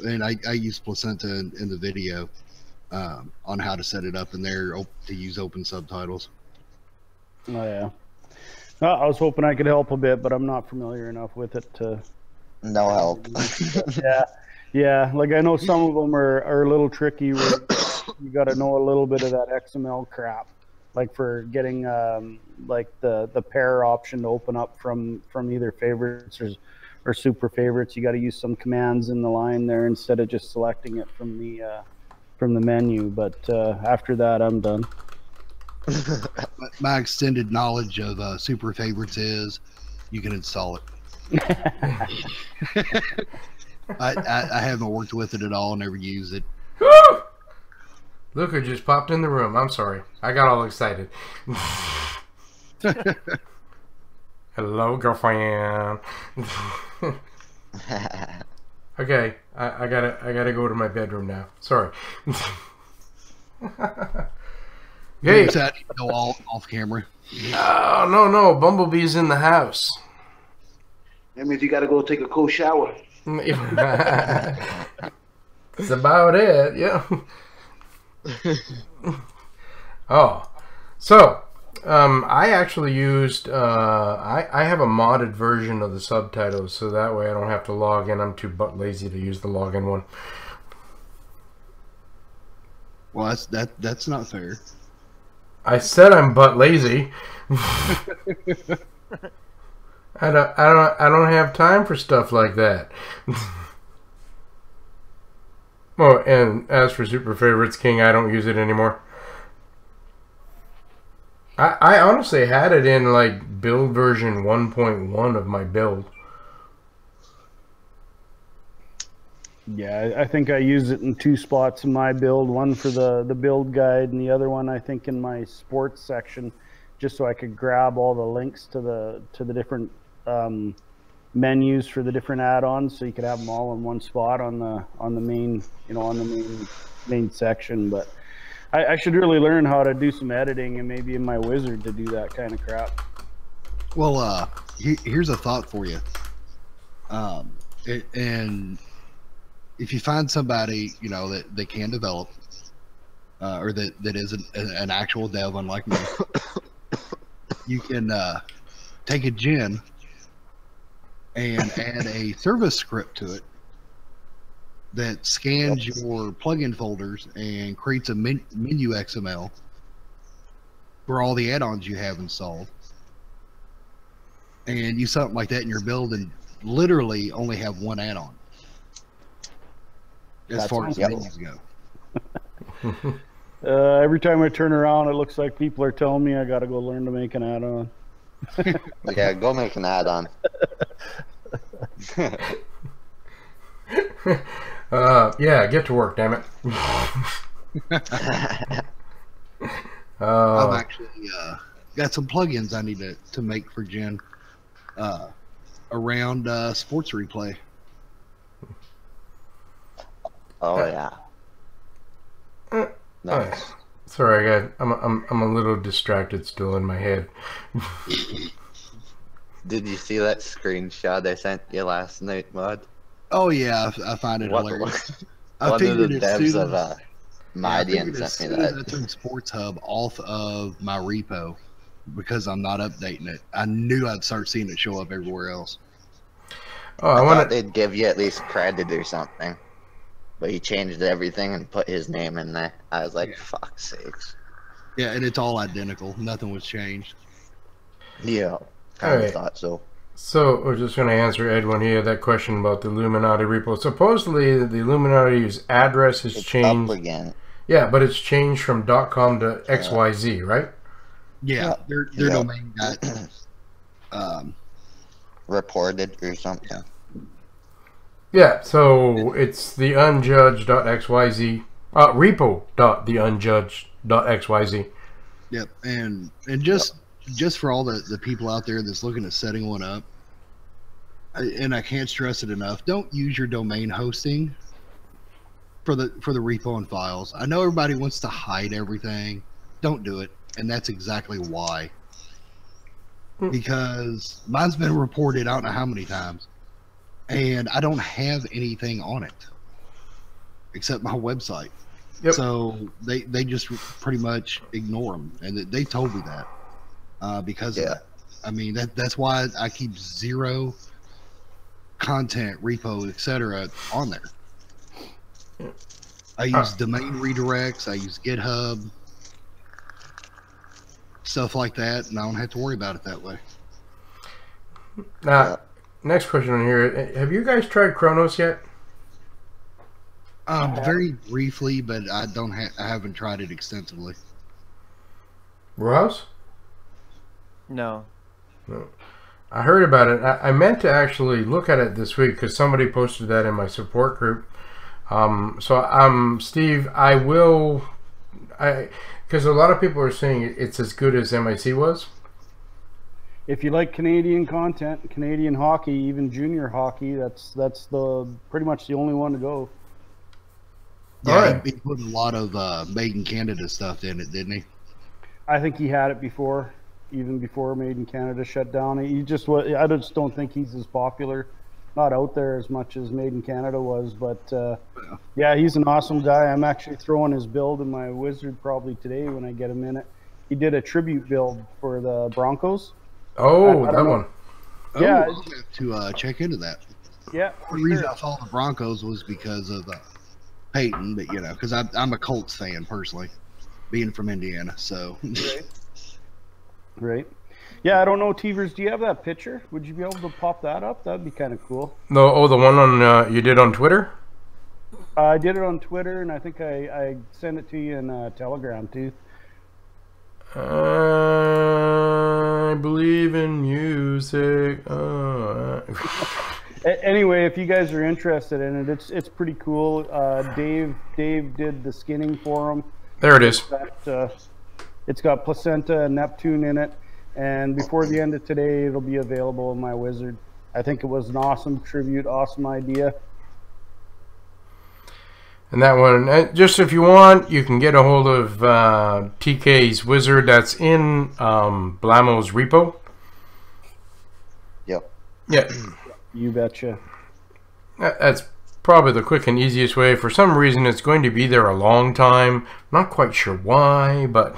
S2: And I use Placenta in the video on how to set it up in there to use open subtitles.
S5: Oh, yeah. I was hoping I could help a bit, but I'm not familiar enough with it to...
S3: No help.
S5: Yeah. Like, I know some of them are a little tricky where you got to know a little bit of that XML crap. Like for getting like the pair option to open up from either favorites or super favorites, you got to use some commands in the line there instead of just selecting it from the menu. But after that, I'm done.
S2: My extended knowledge of super favorites is you can install it. I haven't worked with it at all, never used it.
S1: Look who just popped in the room. I'm sorry. I got all excited. Hello, girlfriend. Okay, I gotta go to my bedroom now. Sorry.
S2: Hey, that go all off camera.
S1: Oh, no, Bumblebee's in the house.
S6: That means you gotta go take a cold shower.
S1: That's about it, yeah. Oh, so I actually used I have a modded version of the subtitles, so that way I don't have to log in. I'm too butt lazy to use the login one.
S2: Well, that's not fair.
S1: I said I'm butt lazy. I don't have time for stuff like that. Oh, and as for Super Favorites King, I don't use it anymore. I honestly had it in like build version 1.1 of my build.
S5: Yeah, I think I use it in 2 spots in my build. One for the build guide, and the other one I think in my sports section, just so I could grab all the links to the different menus for the different add-ons, so you could have them all in one spot on the main main section. But I should really learn how to do some editing and maybe in my wizard to do that kind of crap.
S2: Well, here's a thought for you. And if you find somebody that can develop, or that is an actual dev, unlike me, you can take a gen and add a service script to it that scans your plugin folders and creates a menu XML for all the add-ons you have installed, and use something like that in your build and literally only have one add-on as far as menus go.
S5: Every time I turn around, it looks like people are telling me I got to go learn to make an add-on.
S3: Yeah, go make an add-on.
S1: Yeah, get to work, damn it.
S2: I've actually got some plugins I need to make for Gen around sports replay.
S3: Oh yeah. Nice.
S1: Sorry, I'm a little distracted still in my head.
S3: Did you see that screenshot I sent you last night, Mud?
S2: Oh yeah, I find it hilarious.
S3: One of the devs of Midian sent me that.
S2: I took Sports Hub off of my repo because I'm not updating it. I knew I'd start seeing it show up everywhere else.
S1: Oh,
S3: I thought they'd give you at least credit or something, but he changed everything and put his name in there. I was like, fuck's sakes.
S2: Yeah, and it's all identical. Nothing was changed.
S3: Yeah, kind of thought so.
S1: So we're just going to answer Edwin here that question about the Illuminati repo. Supposedly the Illuminati's address has changed.
S3: Up again.
S1: Yeah, but it's changed from .com to XYZ, right?
S2: Yeah, their domain got
S3: reported or something.
S1: Yeah, so it's the unjudged.xyz, repo.theunjudged.xyz.
S2: Yep, and just for all the people out there that's looking at setting one up, and I can't stress it enough, don't use your domain hosting for the repo and files. I know everybody wants to hide everything. Don't do it, and that's exactly why. Because mine's been reported I don't know how many times, and I don't have anything on it except my website. Yep. So they just pretty much ignore them, and they told me that because of that. I mean that's why I keep zero content, repo, etc. on there. I use domain redirects. I use GitHub, stuff like that, and I don't have to worry about it that way.
S1: Now, next question on here: have you guys tried Kronos yet?
S2: Very briefly, but I haven't tried it extensively.
S1: Ross?
S4: No.
S1: No. I heard about it. I meant to actually look at it this week because somebody posted that in my support group. Steve, I will. Because a lot of people are saying it's as good as MIC was.
S5: If you like Canadian content, Canadian hockey, even junior hockey, that's pretty much the only one to go.
S2: Yeah, he put a lot of Made in Canada stuff in it, didn't he?
S5: I think he had it before, even before Made in Canada shut down. I just don't think he's as popular, not out there as much as Made in Canada was. But yeah, he's an awesome guy. I'm actually throwing his build in my wizard probably today when I get a minute. He did a tribute build for the Broncos.
S1: Oh, that one.
S2: Yeah, I'll have to check into that.
S5: Yeah.
S2: The reason I saw the Broncos was because of Peyton, but because I'm a Colts fan personally, being from Indiana. So.
S5: Right. Yeah, I don't know, Teverz, do you have that picture? Would you be able to pop that up? That'd be kind of cool.
S1: No, the one on you did on Twitter?
S5: I did it on Twitter, and I think I sent it to you in Telegram too.
S1: I believe in music.
S5: Anyway, if you guys are interested in it, it's pretty cool. Dave did the skinning for him.
S1: There it is.
S5: It's got placenta and Neptune in it, and before the end of today, it'll be available in my wizard. I think it was an awesome tribute, awesome idea.
S1: And that one, just if you want, you can get a hold of TK's wizard. That's in Blamo's repo.
S3: Yep.
S1: Yeah.
S5: You betcha.
S1: That's probably the quick and easiest way. For some reason, it's going to be there a long time. Not quite sure why, but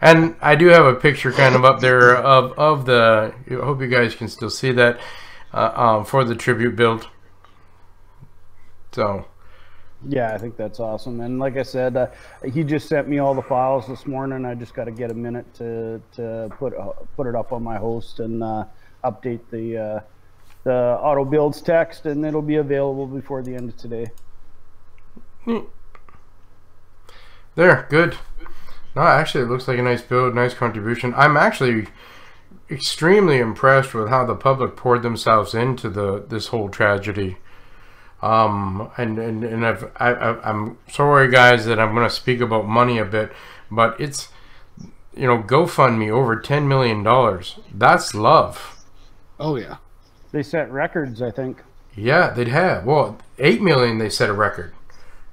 S1: and I do have a picture kind of up there of the. I hope you guys can still see that for the tribute build. So.
S5: Yeah, I think that's awesome. And like I said, he just sent me all the files this morning. I just got to get a minute to put it up on my host and update the auto builds text, and it'll be available before the end of today.
S1: There, good. No, actually, it looks like a nice build, nice contribution. I'm actually extremely impressed with how the public poured themselves into this whole tragedy. I'm sorry, guys, that I'm going to speak about money a bit, but it's, GoFundMe over $10 million. That's love.
S2: Oh yeah.
S5: They set records, I think.
S1: Yeah, they'd have. Well, 8 million they set a record.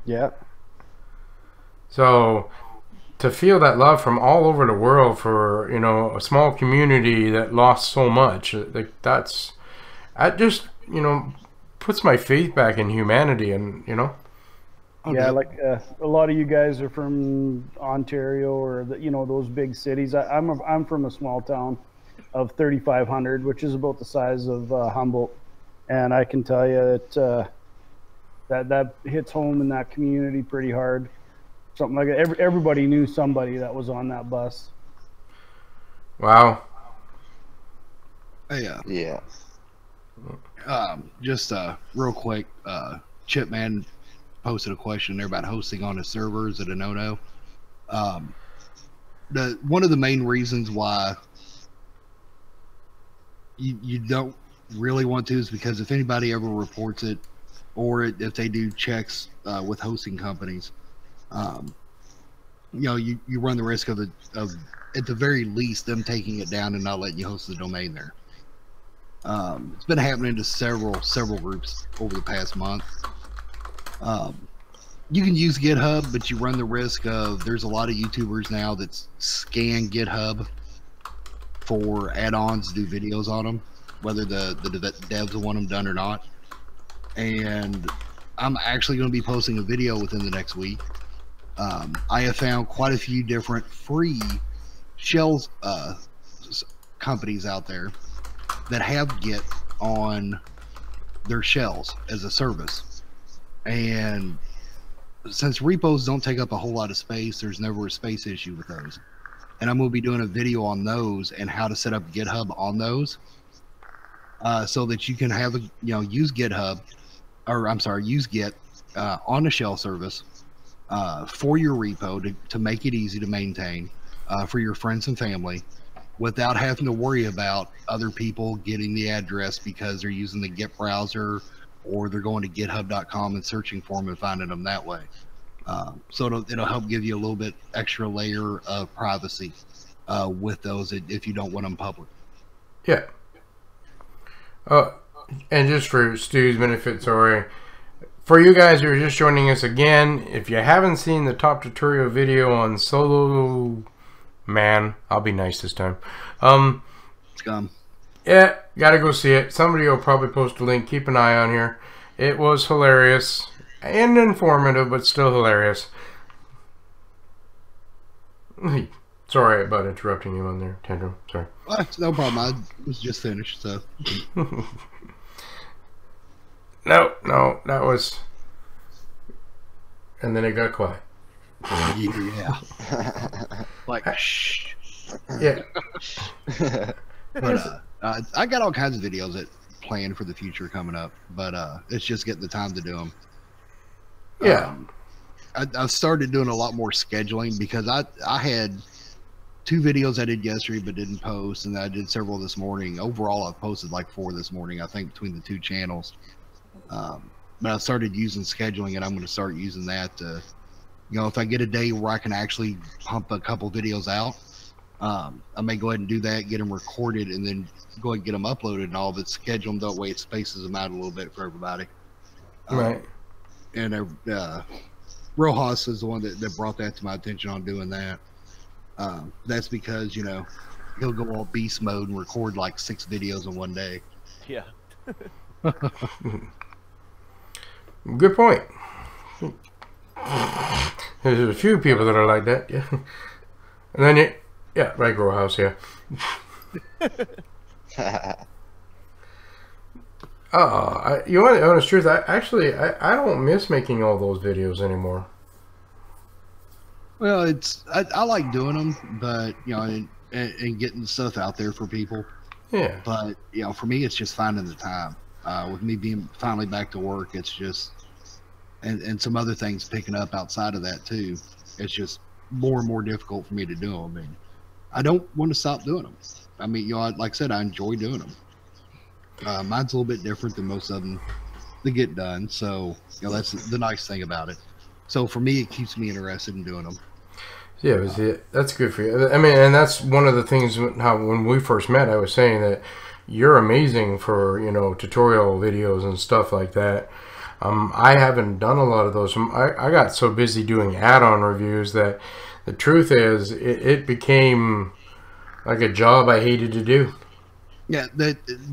S5: Yeah.
S1: So to feel that love from all over the world for, a small community that lost so much, that just, puts my faith back in humanity, and
S5: yeah, like a lot of you guys are from Ontario or those big cities. I'm from a small town of 3,500, which is about the size of Humboldt, and I can tell you that hits home in that community pretty hard. Something like that. Everybody knew somebody that was on that bus.
S1: Wow.
S2: Yeah. Just real quick, Chipman posted a question there about hosting on his servers at a no-no. One of the main reasons why you don't really want to is because if anybody ever reports it, or if they do checks with hosting companies, you know, you run the risk of at the very least them taking it down and not letting you host the domain there. It's been happening to several groups over the past month. You can use GitHub, but you run the risk of, there's a lot of YouTubers now that scan GitHub for add-ons to do videos on them, whether the devs want them done or not. And I'm actually going to be posting a video within the next week. I have found quite a few different free shells companies out there that have Git on their shells as a service. And since repos don't take up a whole lot of space, there's never a space issue with those. And I'm going to be doing a video on those and how to set up GitHub on those, so that you can have use GitHub, or I'm sorry, use Git on a shell service for your repo to make it easy to maintain for your friends and family, without having to worry about other people getting the address because they're using the Git browser, or they're going to github.com and searching for them and finding them that way. So it'll help give you a little bit extra layer of privacy with those if you don't want them public.
S1: Yeah. And just for Stu's benefit, sorry, for you guys who are just joining us again, if you haven't seen the top tutorial video on Solo Man, I'll be nice this time.
S2: It's gone.
S1: Yeah, gotta go see it. Somebody will probably post a link. Keep an eye on here. It was hilarious and informative, but still hilarious. Sorry about interrupting you on there, Tantrum. Sorry.
S2: Well, no problem. I was just finished, so.
S1: No, that was. And then it got quiet.
S2: Yeah. Like, shh.
S1: Yeah.
S2: But I got all kinds of videos that planned for the future coming up, but it's just getting the time to do them.
S1: Yeah.
S2: I've started doing a lot more scheduling because I had 2 videos I did yesterday but didn't post, and I did several this morning. Overall, I've posted like 4 this morning, I think, between the 2 channels. But I started using scheduling, and I'm going to start using that to, if I get a day where I can actually pump a couple videos out, I may go ahead and do that, get them recorded, and then go ahead and get them uploaded and all, but schedule them that way it spaces them out a little bit for everybody.
S1: Right.
S2: And Rojas is the one that brought that to my attention on doing that. That's because, he'll go all beast mode and record like 6 videos in one day.
S4: Yeah.
S1: Good point. There's a few people that are like that, yeah. And then yeah, right, Grow House, yeah. You want the honest truth? I don't miss making all those videos anymore.
S2: Well, I like doing them, but and getting stuff out there for people.
S1: Yeah.
S2: But for me, it's just finding the time. With me being finally back to work, it's just and some other things picking up outside of that too. It's just more and more difficult for me to do them, and I don't want to stop doing them. I mean, like I said, I enjoy doing them. Mine's a little bit different than most of them to get done, so that's the nice thing about it. So for me, it keeps me interested in doing them.
S1: Yeah, that's good for you. I mean, and that's one of the things when we first met, I was saying that you're amazing for tutorial videos and stuff like that. I haven't done a lot of those. I got so busy doing add-on reviews that the truth is it became like a job I hated to do.
S2: Yeah,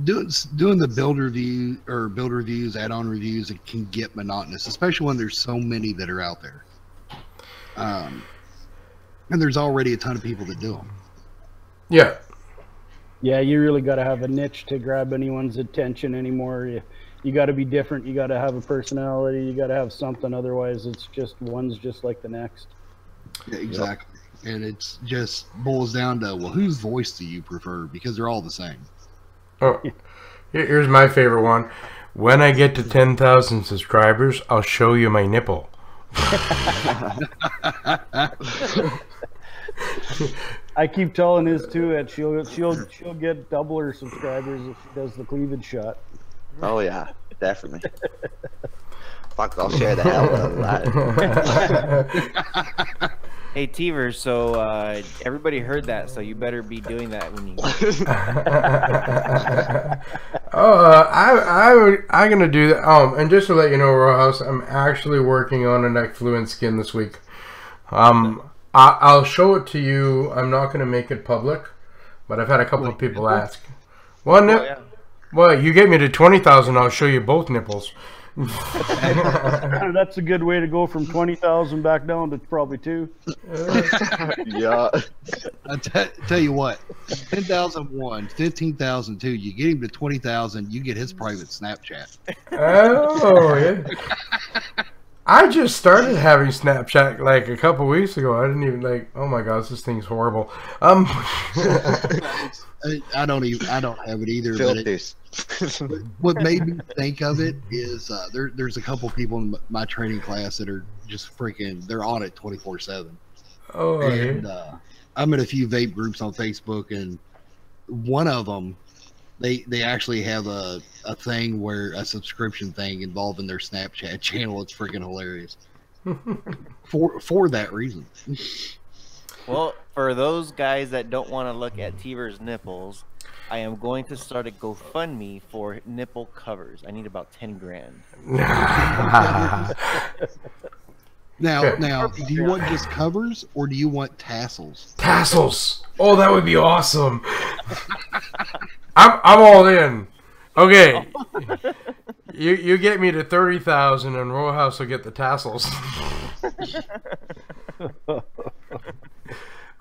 S2: doing the build review or build reviews, add-on reviews, it can get monotonous, especially when there's so many that are out there. And there's already a ton of people that do them.
S1: Yeah.
S5: Yeah, you really got to have a niche to grab anyone's attention anymore. You got to be different. You got to have a personality. You got to have something. Otherwise, it's just one's just like the next.
S2: Yeah, exactly. Yep. And it's just boils down to, well, whose voice do you prefer? Because they're all the same.
S1: Oh, here's my favorite one. When I get to 10,000 subscribers, I'll show you my nipple.
S5: I keep telling his too that she'll get double her subscribers if she does the cleavage shot.
S3: Oh yeah, definitely. fuck, I'll share the hell out of that.
S4: Hey Teverz, so everybody heard that, so you better be doing that when you.
S1: I'm gonna do that. And just to let you know, Rojas, I'm actually working on a neck fluent skin this week. I'll show it to you. I'm not gonna make it public, but I've had a couple of people ask. One nip? Yeah. Well, you get me to 20,000. I'll show you both nipples.
S5: That's a good way to go from 20,000 back down to probably 2.
S3: Yeah.
S2: I tell you what, 10,001, 15,002. You get him to 20,000, you get his private Snapchat.
S1: Oh yeah. I just started having Snapchat like a couple weeks ago. I didn't even oh my gosh, this thing's horrible.
S2: I don't have it either. But what made me think of it is there's a couple people in my training class that are just freaking, they're on it 24/7.
S1: Oh,
S2: and I'm in a few vape groups on Facebook, and one of them, they actually have a thing where a subscription thing involving their Snapchat channel. It's freaking hilarious for that reason.
S4: Well, for those guys that don't want to look at Tever's nipples, I am going to start a GoFundMe for nipple covers. I need about 10 grand.
S2: Now, do you want just covers or do you want tassels?
S1: Tassels. Oh, that would be awesome. I'm all in. Okay. You get me to 30,000 and Rojas will get the tassels.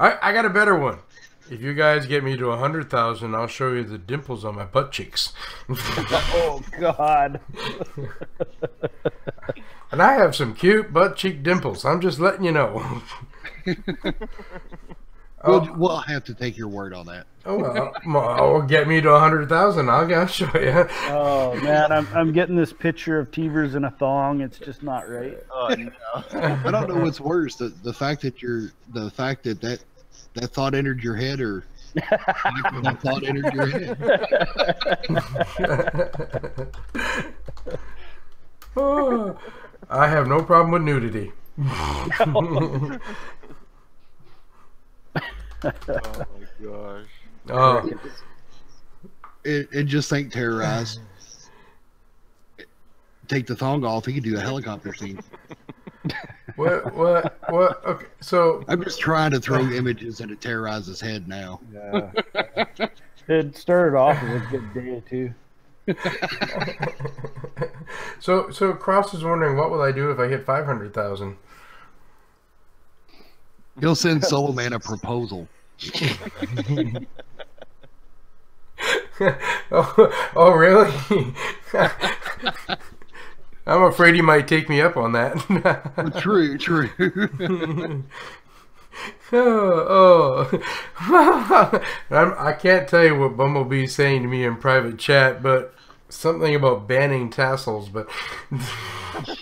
S1: I got a better one. If you guys get me to 100,000, I'll show you the dimples on my butt cheeks.
S5: Oh God!
S1: And I have some cute butt cheek dimples. I'm just letting you know.
S2: We'll have to take your word on that.
S1: Oh well, get me to 100,000. I'll show you.
S5: Oh man, I'm getting this picture of Teverz in a thong. It's just not right.
S4: Oh no!
S2: I don't know what's worse, the fact that that thought entered your head, or that thought entered your head.
S1: Oh, I have no problem with nudity.
S4: Oh my gosh.
S2: And just think, Terrorize. Take the thong off, he could do a helicopter scene.
S1: What? Okay, so
S2: I'm just trying to throw images into Terrorize's head now.
S5: Yeah. It started off as a good day too.
S1: So Cross is wondering, what will I do if I hit 500,000?
S2: He'll send Solo Man a proposal.
S1: Oh really? I'm afraid he might take me up on that.
S2: True.
S1: I can't tell you what Bumblebee's saying to me in private chat, but something about banning tassels, but
S4: He's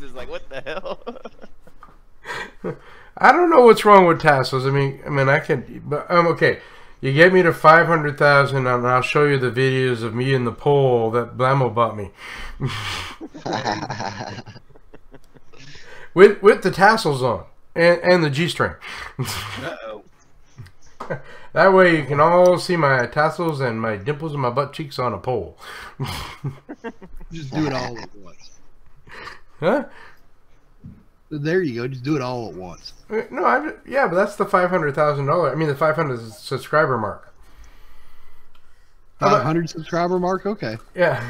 S4: just like, what the hell?
S1: I don't know what's wrong with tassels. I mean, I can, but okay. You get me to 500,000, and I'll show you the videos of me in the pole that Blammo bought me. with the tassels on and the G-string.
S2: Uh-oh.
S1: That way you can all see my tassels and my dimples and my butt cheeks on a pole.
S2: Just do it all at once.
S1: Huh?
S2: There you go. Just do it all at once.
S1: No, yeah, but that's the $500,000. I mean, the 500 subscriber mark.
S2: 500 subscriber mark. Okay.
S1: Yeah.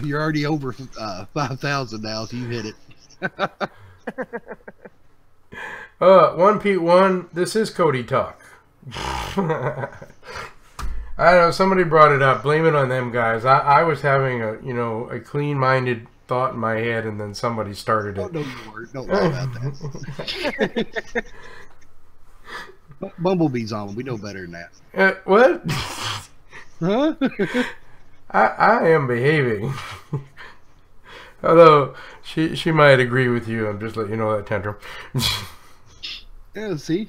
S2: You're already over 5,000 now, so you hit it.
S1: 1P1. This is Cody talk. I don't know. Somebody brought it up. Blame it on them guys. I was having a clean-minded thought in my head, and then somebody started it.
S2: Oh, no, you weren't. Don't lie about that. Bumblebee's on. We know better than that.
S1: What?
S2: Huh?
S1: I am behaving. Although she might agree with you. I'm just letting you know that, Tantrum.
S2: Yeah, see.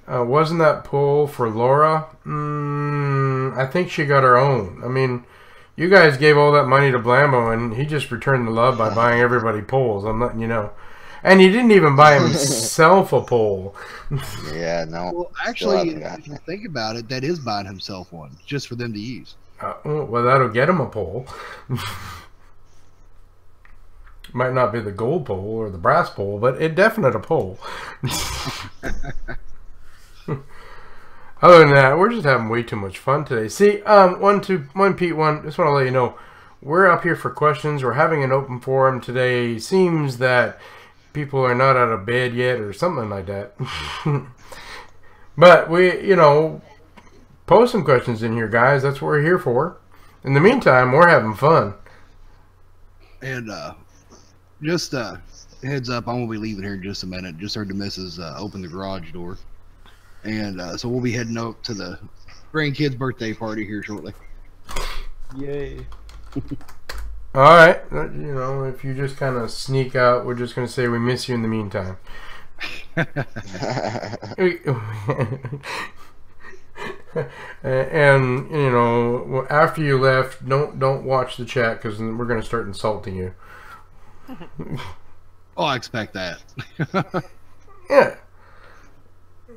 S1: Wasn't that pull for Laura? I think she got her own. I mean, you guys gave all that money to Blambo, and he just returned the love by buying everybody poles. I'm letting you know. And he didn't even buy himself a pole.
S3: Yeah, no.
S2: Well, actually, if you think about it, that is buying himself one, just for them to use.
S1: Well, that'll get him a pole. Might not be the gold pole or the brass pole, but it definite a pole. Other than that, we're just having way too much fun today. See, one Pete, just want to let you know, we're up here for questions. We're having an open forum today. Seems that people are not out of bed yet or something like that. But we, you know, post some questions in here, guys. That's what we're here for. In the meantime, we're having fun.
S2: And just heads up, I'm going to be leaving here in just a minute. Just heard the missus open the garage door. And so we'll be heading up to the grandkids' birthday party here shortly.
S5: Yay.
S1: All right. You know, if you just kind of sneak out, we're just going to say we miss you in the meantime. And, you know, after you left, don't watch the chat because we're going to start insulting you.
S2: Oh, I expect that.
S1: Yeah.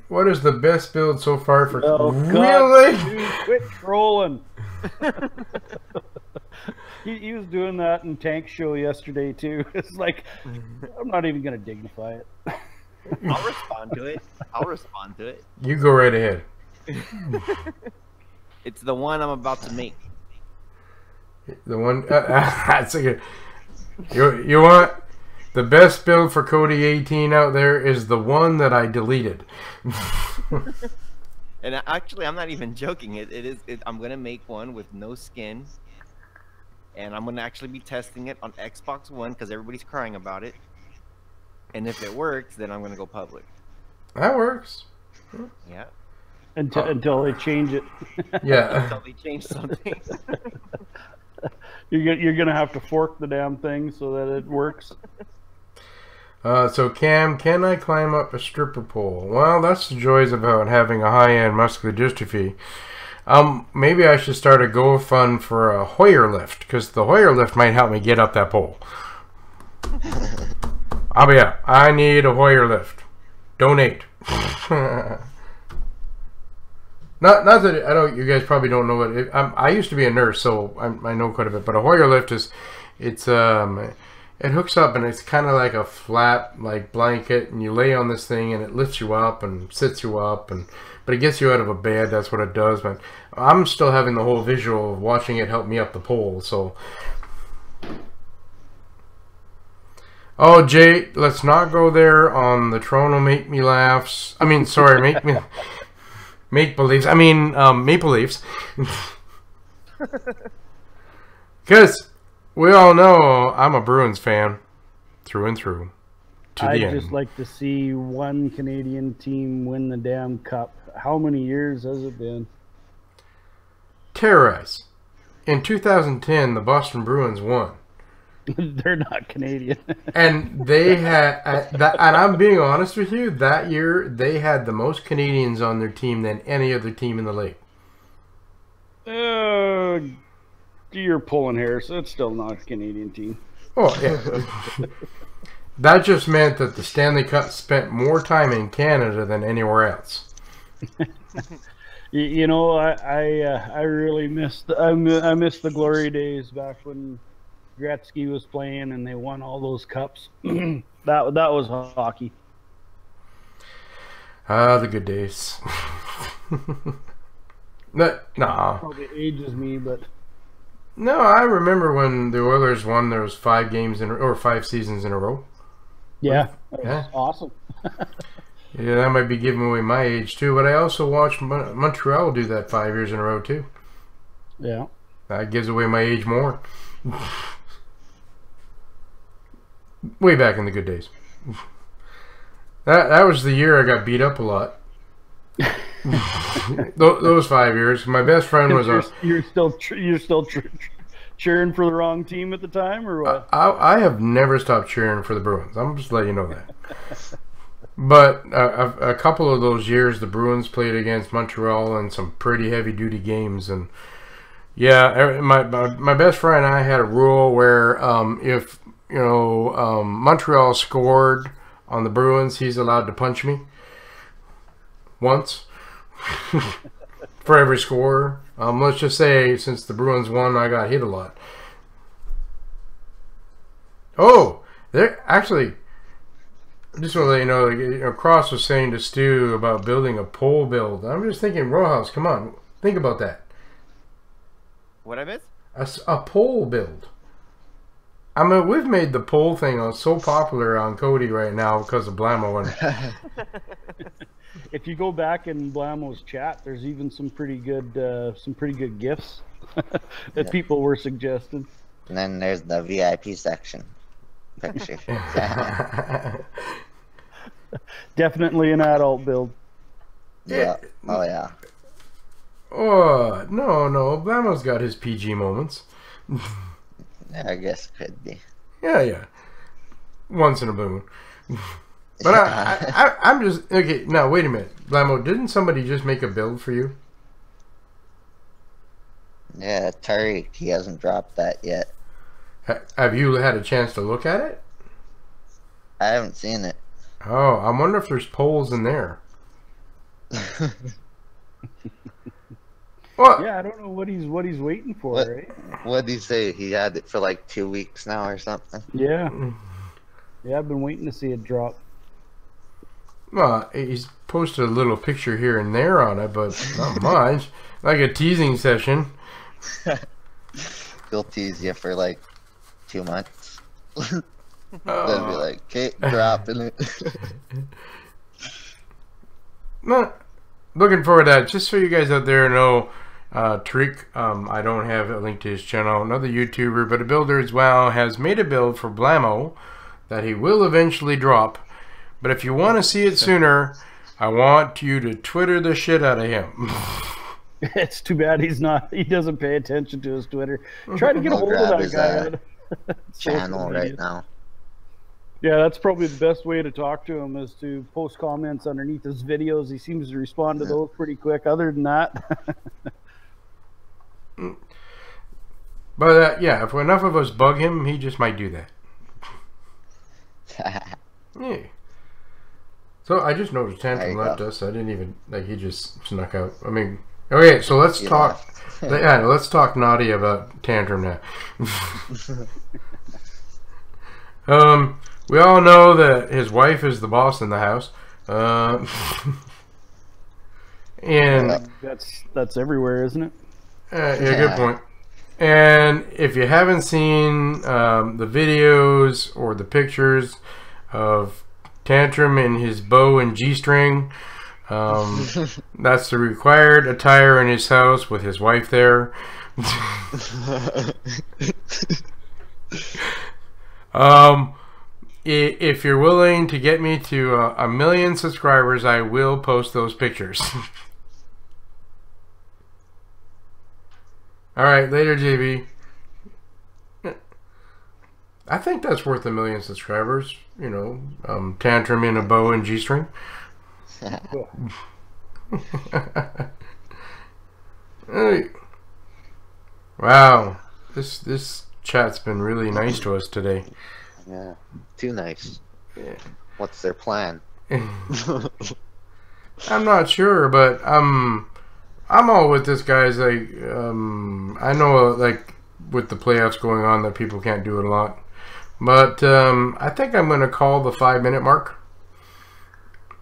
S1: What is the best build so far for...
S5: Oh,
S1: really?
S5: God, dude, quit trolling. he was doing that in Tank Show yesterday, too. It's like, I'm not even going to dignify it.
S4: I'll respond to it. I'll respond to it.
S1: You go right ahead.
S4: It's the one I'm about to make.
S1: The one... that's a good... You want... The best build for Cody 18 out there is the one that I deleted.
S4: And actually, I'm not even joking. I'm gonna make one with no skin, and I'm gonna actually be testing it on Xbox One because everybody's crying about it. And if it works, then I'm gonna go public.
S1: That works.
S4: Yeah.
S5: Until they change it.
S1: Yeah.
S4: Until they change something.
S5: You're gonna have to fork the damn thing so that it works.
S1: So Cam, can I climb up a stripper pole? Well, that's the joys about having a high-end muscular dystrophy. Maybe I should start a GoFund for a Hoyer lift, because the Hoyer lift might help me get up that pole. I'll be out. I need a Hoyer lift. Donate. Not that I don't. You guys probably don't know what I used to be a nurse, so I know quite a bit. But a Hoyer lift is, it hooks up and it's kind of like a flat like blanket, and you lay on this thing and it lifts you up and sits you up, but it gets you out of a bed. That's what it does. But I'm still having the whole visual of watching it help me up the pole. So, oh Jay, let's not go there on the Toronto Make Me Laughs. I mean, sorry, Make Believes. I mean, Maple Leafs. Because we all know I'm a Bruins fan through and through.
S5: I'd just like to see one Canadian team win the damn cup. How many years has it been?
S1: Teverz. In 2010, the Boston Bruins won.
S5: They're not Canadian.
S1: And they had, and I'm being honest with you, that year they had the most Canadians on their team than any other team in the league.
S5: You're pulling hair, so it's still not a Canadian team.
S1: Oh, yeah. That just meant that the Stanley Cup spent more time in Canada than anywhere else.
S5: You know, I really missed I missed the glory days back when Gretzky was playing and they won all those cups. that was hockey.
S1: The good days. Nah.
S5: Probably ages me, but
S1: no, I remember when the Oilers won. There was 5 games or 5 seasons in a row.
S5: Yeah, that was awesome.
S1: Yeah, that might be giving away my age too. But I also watched Montreal do that 5 years in a row too.
S5: Yeah,
S1: that gives away my age more. Way back in the good days. That was the year I got beat up a lot. Those 5 years. My best friend was
S5: You're still cheering for the wrong team at the time, or what?
S1: I have never stopped cheering for the Bruins. I'm just letting you know that. But a couple of those years, the Bruins played against Montreal in some pretty heavy-duty games, and yeah, my best friend and I had a rule where if Montreal scored on the Bruins, he's allowed to punch me once for every score. Let's just say since the Bruins won, I got hit a lot. Oh, there actually. Just want to let you know, Cross was saying to Stu about building a pole build. I'm just thinking, Rojas, come on, think about that.
S4: What I missed?
S1: A pole build. I mean, we've made the pole thing so popular on Cody right now because of Blamo.
S5: If you go back in Blamo's chat, there's even some pretty good gifts that people were suggesting.
S3: And then there's the VIP section. Picture.
S5: Definitely an adult build.
S3: Yeah. Oh yeah.
S1: Oh no, Blamo's got his PG moments.
S3: Yeah, I guess could be.
S1: Yeah. Once in a blue moon. But I'm just okay. Now wait a minute, Blamo. Didn't somebody just make a build for you?
S3: Yeah, Tariq. He hasn't dropped that yet.
S1: Have you had a chance to look at it?
S3: I haven't seen it.
S1: Oh, I wonder if there's polls in there.
S5: Well, yeah, I don't know what he's waiting for, right?
S3: What did he say? He had it for like 2 weeks now or something?
S5: Yeah. Yeah, I've been waiting to see it drop.
S1: Well, he's posted a little picture here and there on it, but not much. Like a teasing session.
S3: He'll tease you for like 2 months. Then be like, okay, dropping it.
S1: No, looking forward to that. Just so you guys out there know, Tariq, I don't have a link to his channel, another YouTuber, but a builder as well, has made a build for Blamo that he will eventually drop. But if you want to see it sooner, I want you to Twitter the shit out of him.
S5: It's too bad he doesn't pay attention to his Twitter. Try to get a hold of that guy.
S3: Channel right now.
S5: Yeah, that's probably the best way to talk to him, is to post comments underneath his videos. He seems to respond to those pretty quick. Other than that.
S1: But yeah, if enough of us bug him, he just might do that. Yeah. So I just noticed Tantrum left us. I didn't even, like, he just snuck out. I mean, okay, so let's talk. Yeah, let's talk naughty about Tantrum now. We all know that his wife is the boss in the house. And
S5: that's everywhere, isn't it?
S1: Yeah, good point. And if you haven't seen the videos or the pictures of Tantrum in his bow and G-string, that's the required attire in his house with his wife there. If you're willing to get me to 1 million subscribers, I will post those pictures. Alright, later, JB. I think that's worth 1 million subscribers. You know, Tantrum in a bow and G-string. Hey. Wow, this chat's been really nice to us today.
S3: Yeah, too nice.
S1: Yeah.
S3: What's their plan?
S1: I'm not sure, but I'm all with this, guys. Like, I know, like, with the playoffs going on, that people can't do it a lot. But I think I'm going to call the 5-minute mark.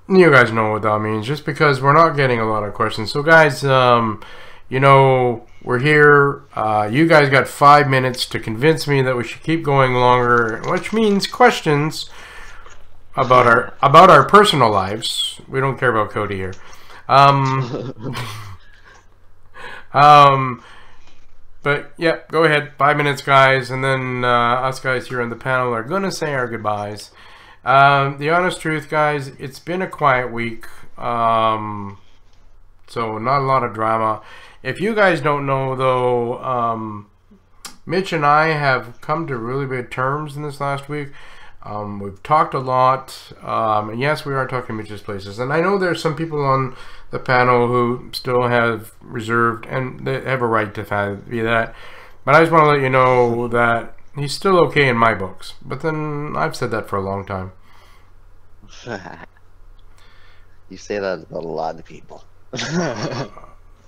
S1: You guys know what that means, just because we're not getting a lot of questions. So, guys, you know, we're here. You guys got 5 minutes to convince me that we should keep going longer, which means questions about our personal lives. We don't care about Cody here. But yeah, go ahead. 5 minutes, guys, and then us guys here on the panel are gonna say our goodbyes. The honest truth, guys, it's been a quiet week, so not a lot of drama. If you guys don't know, though, Mitch and I have come to really good terms in this last week. We've talked a lot, and yes, we are talking Mitch's Places. And I know there's some people on the panel who still have reserved, and they have a right to be that. But I just want to let you know that he's still okay in my books. But then I've said that for a long time.
S3: You say that about a lot of people.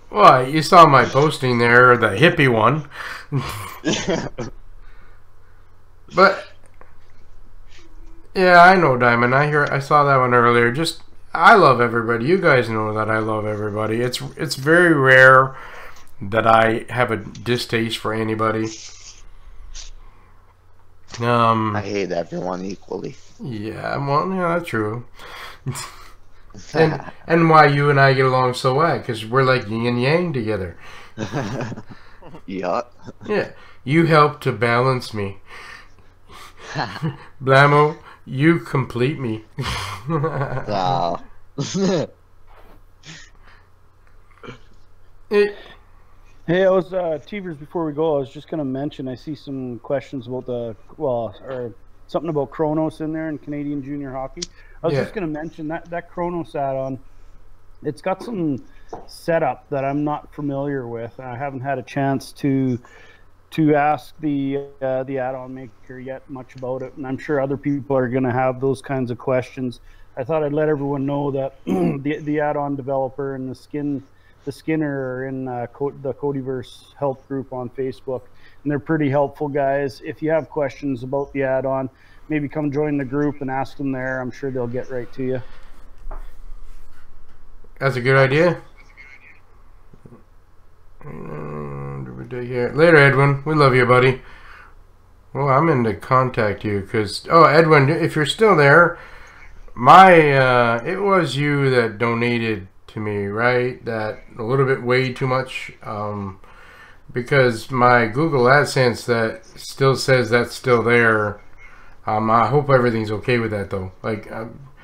S1: Well, you saw my posting there, the hippie one. But yeah, I know, Diamond. I saw that one earlier. Just, I love everybody. You guys know that I love everybody. It's very rare that I have a distaste for anybody.
S3: I hate everyone equally.
S1: Yeah, well, yeah, that's true. and why you and I get along so well, because we're like yin and yang together.
S3: Yeah.
S1: Yeah, you help to balance me. Blamo, you complete me.
S3: Wow.
S5: Hey, I was Teverz. Before we go, I was just going to mention I see some questions about or something about Kronos in there in Canadian junior hockey. I was just going to mention that Kronos add-on. It's got some setup that I'm not familiar with, and I haven't had a chance to ask the add-on maker yet much about it, and I'm sure other people are going to have those kinds of questions. I thought I'd let everyone know that the add-on developer and the Skinner are in the Codyverse help group on Facebook, and they're pretty helpful guys. If you have questions about the add-on, maybe come join the group and ask them there. I'm sure they'll get right to you.
S1: That's a good idea. Later, Edwin. We love you, buddy. Well, I'm in to contact you because... Oh, Edwin, if you're still there, it was you that donated to me, right? That a little bit way too much, because my Google AdSense that still says that's still there. I hope everything's okay with that, though. Like,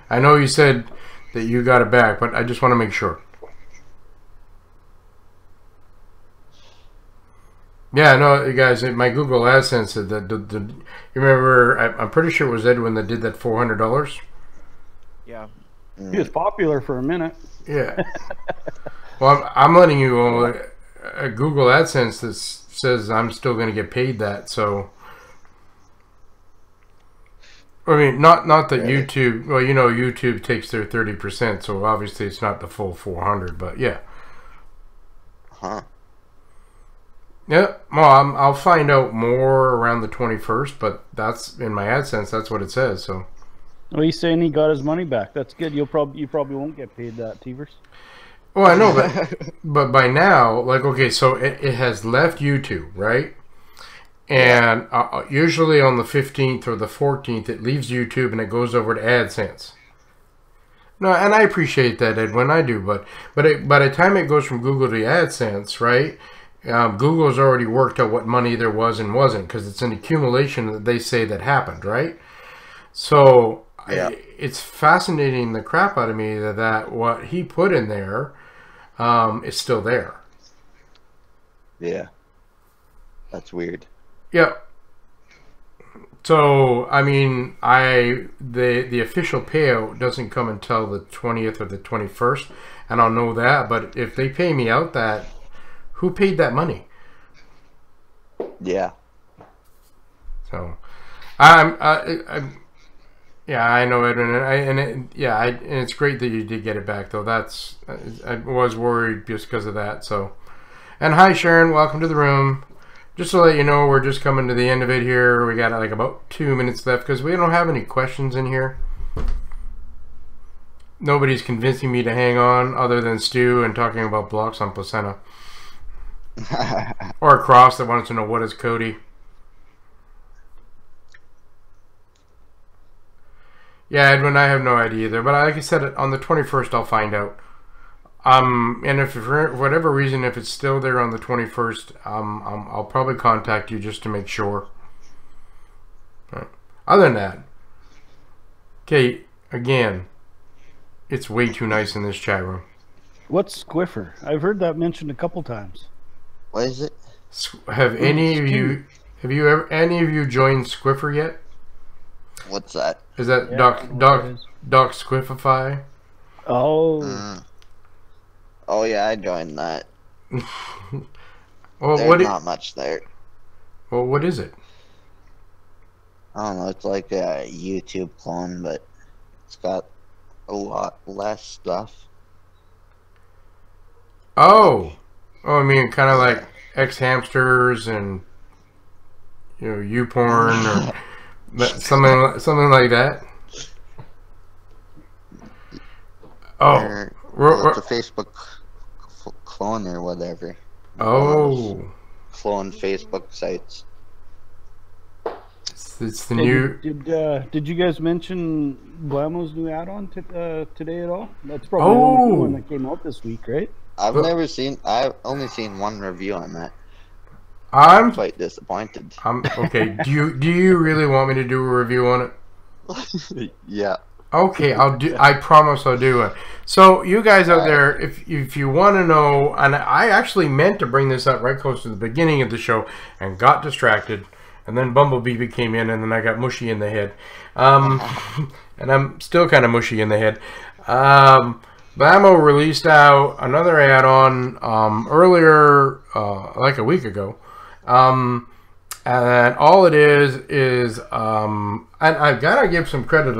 S1: I know you said that you got it back, but I just want to make sure. Yeah, no, guys, my Google AdSense said that. You remember? I'm pretty sure it was Edwin that did that $400.
S4: Yeah.
S5: He was popular for a minute.
S1: Yeah. Well, I'm letting you know a Google AdSense that says I'm still going to get paid that. So, I mean, not that YouTube. Well, you know, YouTube takes their 30%, so obviously it's not the full 400. But yeah.
S3: Huh.
S1: Yeah. Well, I'll find out more around the 21st, but that's in my AdSense. That's what it says. So.
S5: Well, he's saying he got his money back. That's good. You probably won't get paid that, Teverz.
S1: Oh, I know, but by now, like, okay, so it has left YouTube, right? And usually on the 15th or the 14th, it leaves YouTube and it goes over to AdSense. No, and I appreciate that, Edwin. I do, but by the time it goes from Google to AdSense, right? Google's already worked out what money there was and wasn't, because it's an accumulation that they say that happened, right? So yeah. It's fascinating the crap out of me that what he put in there is still there.
S3: Yeah, that's weird.
S1: Yep. So I mean, the official payout doesn't come until the 20th or the 21st, and I'll know that. But if they pay me out that, who paid that money?
S3: Yeah.
S1: So I'm yeah, I know, Edwin, and it's great that you did get it back, though. I was worried just because of that. So, and hi, Sharon, welcome to the room. Just to let you know, we're just coming to the end of it here. We got like about 2 minutes left because we don't have any questions in here. Nobody's convincing me to hang on, other than Stu and talking about blocks on Placenta, or Cross that wants to know what is Cody. Yeah, Edwin, I have no idea either. But like I said, on the 21st, I'll find out. And if for whatever reason, if it's still there on the 21st, I'll probably contact you just to make sure. Right. Other than that, okay, again, it's way too nice in this chat room.
S5: What's Squiffer? I've heard that mentioned a couple times.
S3: What is it?
S1: Have any of you joined Squiffer yet?
S3: What's that?
S1: Is that Doc Squiffify?
S5: Oh.
S3: Oh yeah, I joined that.
S1: Well,
S3: There's not much there.
S1: Well, what is it?
S3: I don't know. It's like a YouTube clone, but it's got a lot less stuff.
S1: Oh, I mean, kind of like X-Hamsters and YouPorn or something like that. Oh,
S3: it's a Facebook clone or whatever.
S1: Oh,
S3: clone Facebook sites.
S1: It's the new.
S5: Did you guys mention Blamo's new add-on today at all? That's probably the only one that came out this week, right?
S3: I've only seen one review on that.
S1: I'm
S3: quite disappointed.
S1: Okay. Do you really want me to do a review on
S3: it? Yeah.
S1: Okay, I promise I'll do it. So you guys out there, if you want to know, and I actually meant to bring this up right close to the beginning of the show and got distracted, and then Bumblebee came in, and then I got mushy in the head, and I'm still kind of mushy in the head. Blamo released out another add-on earlier, like a week ago. And all it is and I've got to give some credit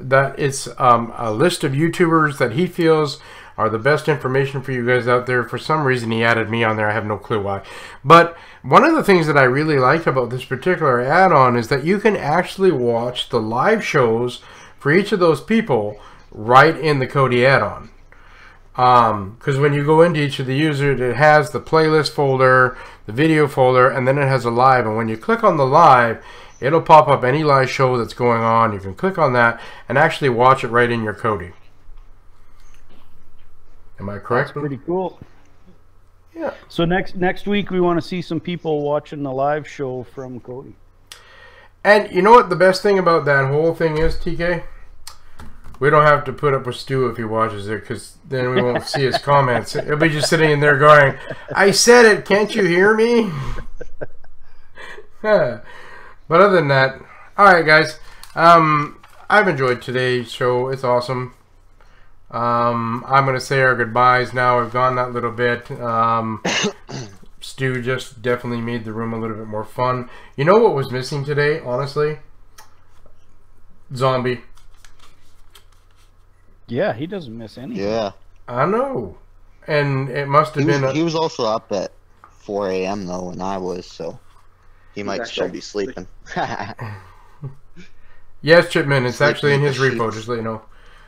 S1: that it's a list of YouTubers that he feels are the best information for you guys out there. For some reason, he added me on there. I have no clue why. But one of the things that I really liked about this particular add-on is that you can actually watch the live shows for each of those people right in the Kodi add-on. Because when you go into each of the users, it has the playlist folder, the video folder, and then it has a live. And when you click on the live, it'll pop up any live show that's going on. You can click on that and actually watch it right in your Kodi. Am I correct?
S5: That's pretty cool.
S1: Yeah.
S5: So next week we want to see some people watching the live show from Kodi.
S1: And you know what the best thing about that whole thing is, TK? We don't have to put up with Stu if he watches it, because then we won't see his comments. He'll be just sitting in there going, I said it, can't you hear me? But other than that, alright guys, I've enjoyed today's show. It's awesome. I'm going to say our goodbyes now. We've gone that little bit. Stu just definitely made the room a little bit more fun. You know what was missing today, honestly? Zombie.
S5: Yeah, he doesn't miss anything.
S3: Yeah.
S1: I know. And it must have been...
S3: He was also up at 4 a.m. though when I was, so he might still be sleeping.
S1: Yes, Chipman, it's actually in his repo, just let you know.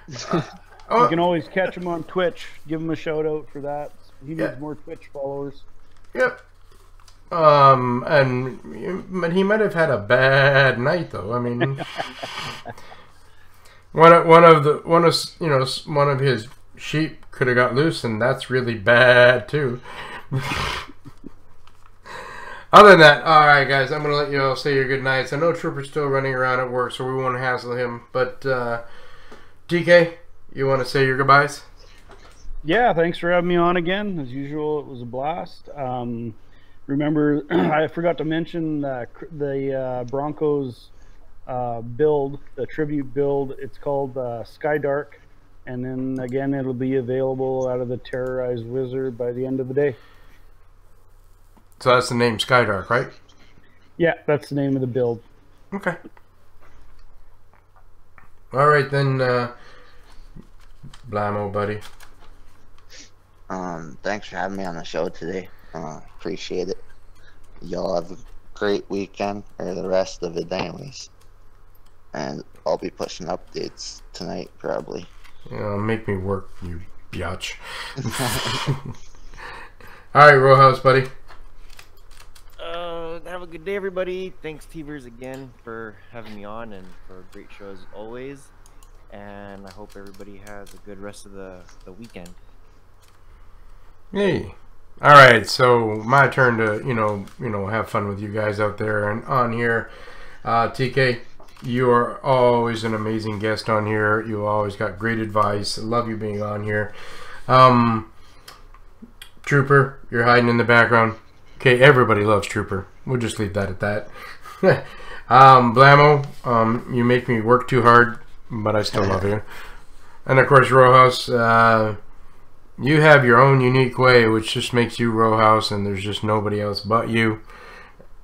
S5: You can always catch him on Twitch. Give him a shout out for that. He needs more Twitch followers.
S1: Yep. But he might have had a bad night though. I mean, one of his sheep could have got loose, and that's really bad too. Other than that, all right, guys, I'm gonna let you all say your good nights. I know Trooper's still running around at work, so we won't hassle him. But DK, you want to say your goodbyes?
S5: Yeah, thanks for having me on again. As usual, it was a blast. Remember, I forgot to mention the Broncos build, the tribute build. It's called Skydark, and then again, it'll be available out of the Terrorized Wizard by the end of the day.
S1: So that's the name, Skydark, right?
S5: Yeah, that's the name of the build.
S1: Okay. All right then, Blamo, buddy.
S3: Thanks for having me on the show today. Appreciate it. Y'all have a great weekend, or the rest of it anyways. And I'll be pushing updates tonight, probably.
S1: Make me work, you biatch. All right, Rowhouse, buddy.
S4: Have a good day, everybody. Thanks, Teverz, again for having me on and for a great show as always. And I hope everybody has a good rest of the weekend.
S1: Hey. All right, so my turn to have fun with you guys out there and on here. TK, you are always an amazing guest on here. You always got great advice. I love you being on here. Trooper, you're hiding in the background. Okay, everybody loves Trooper. We'll just leave that at that. Blamo, you make me work too hard, but I still love you. And of course, Rojas, you have your own unique way, which just makes you Rojas, and there's just nobody else but you.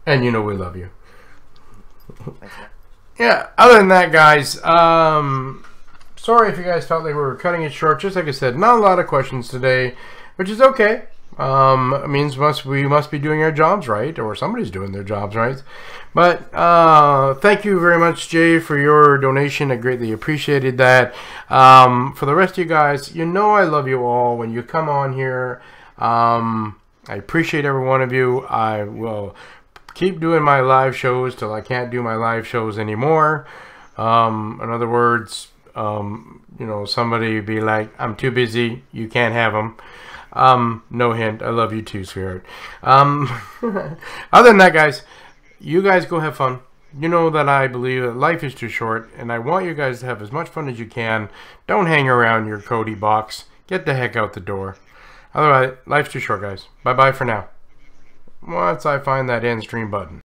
S1: And you know we love you. Yeah, other than that, guys, sorry if you guys felt like we were cutting it short. Just like I said, not a lot of questions today, which is okay. It means we must be doing our jobs right, or somebody's doing their jobs right. But thank you very much, Jay, for your donation. I greatly appreciated that. For the rest of you guys, you know I love you all when you come on here. I appreciate every one of you. I will keep doing my live shows till I can't do my live shows anymore. In other words, you know, somebody be like, I'm too busy, you can't have them. No hint. I love you too, sweetheart. Other than that, guys, you guys go have fun. You know that I believe that life is too short, and I want you guys to have as much fun as you can. Don't hang around your Cody box. Get the heck out the door. Otherwise, life's too short, guys. Bye-bye for now. Once I find that end stream button.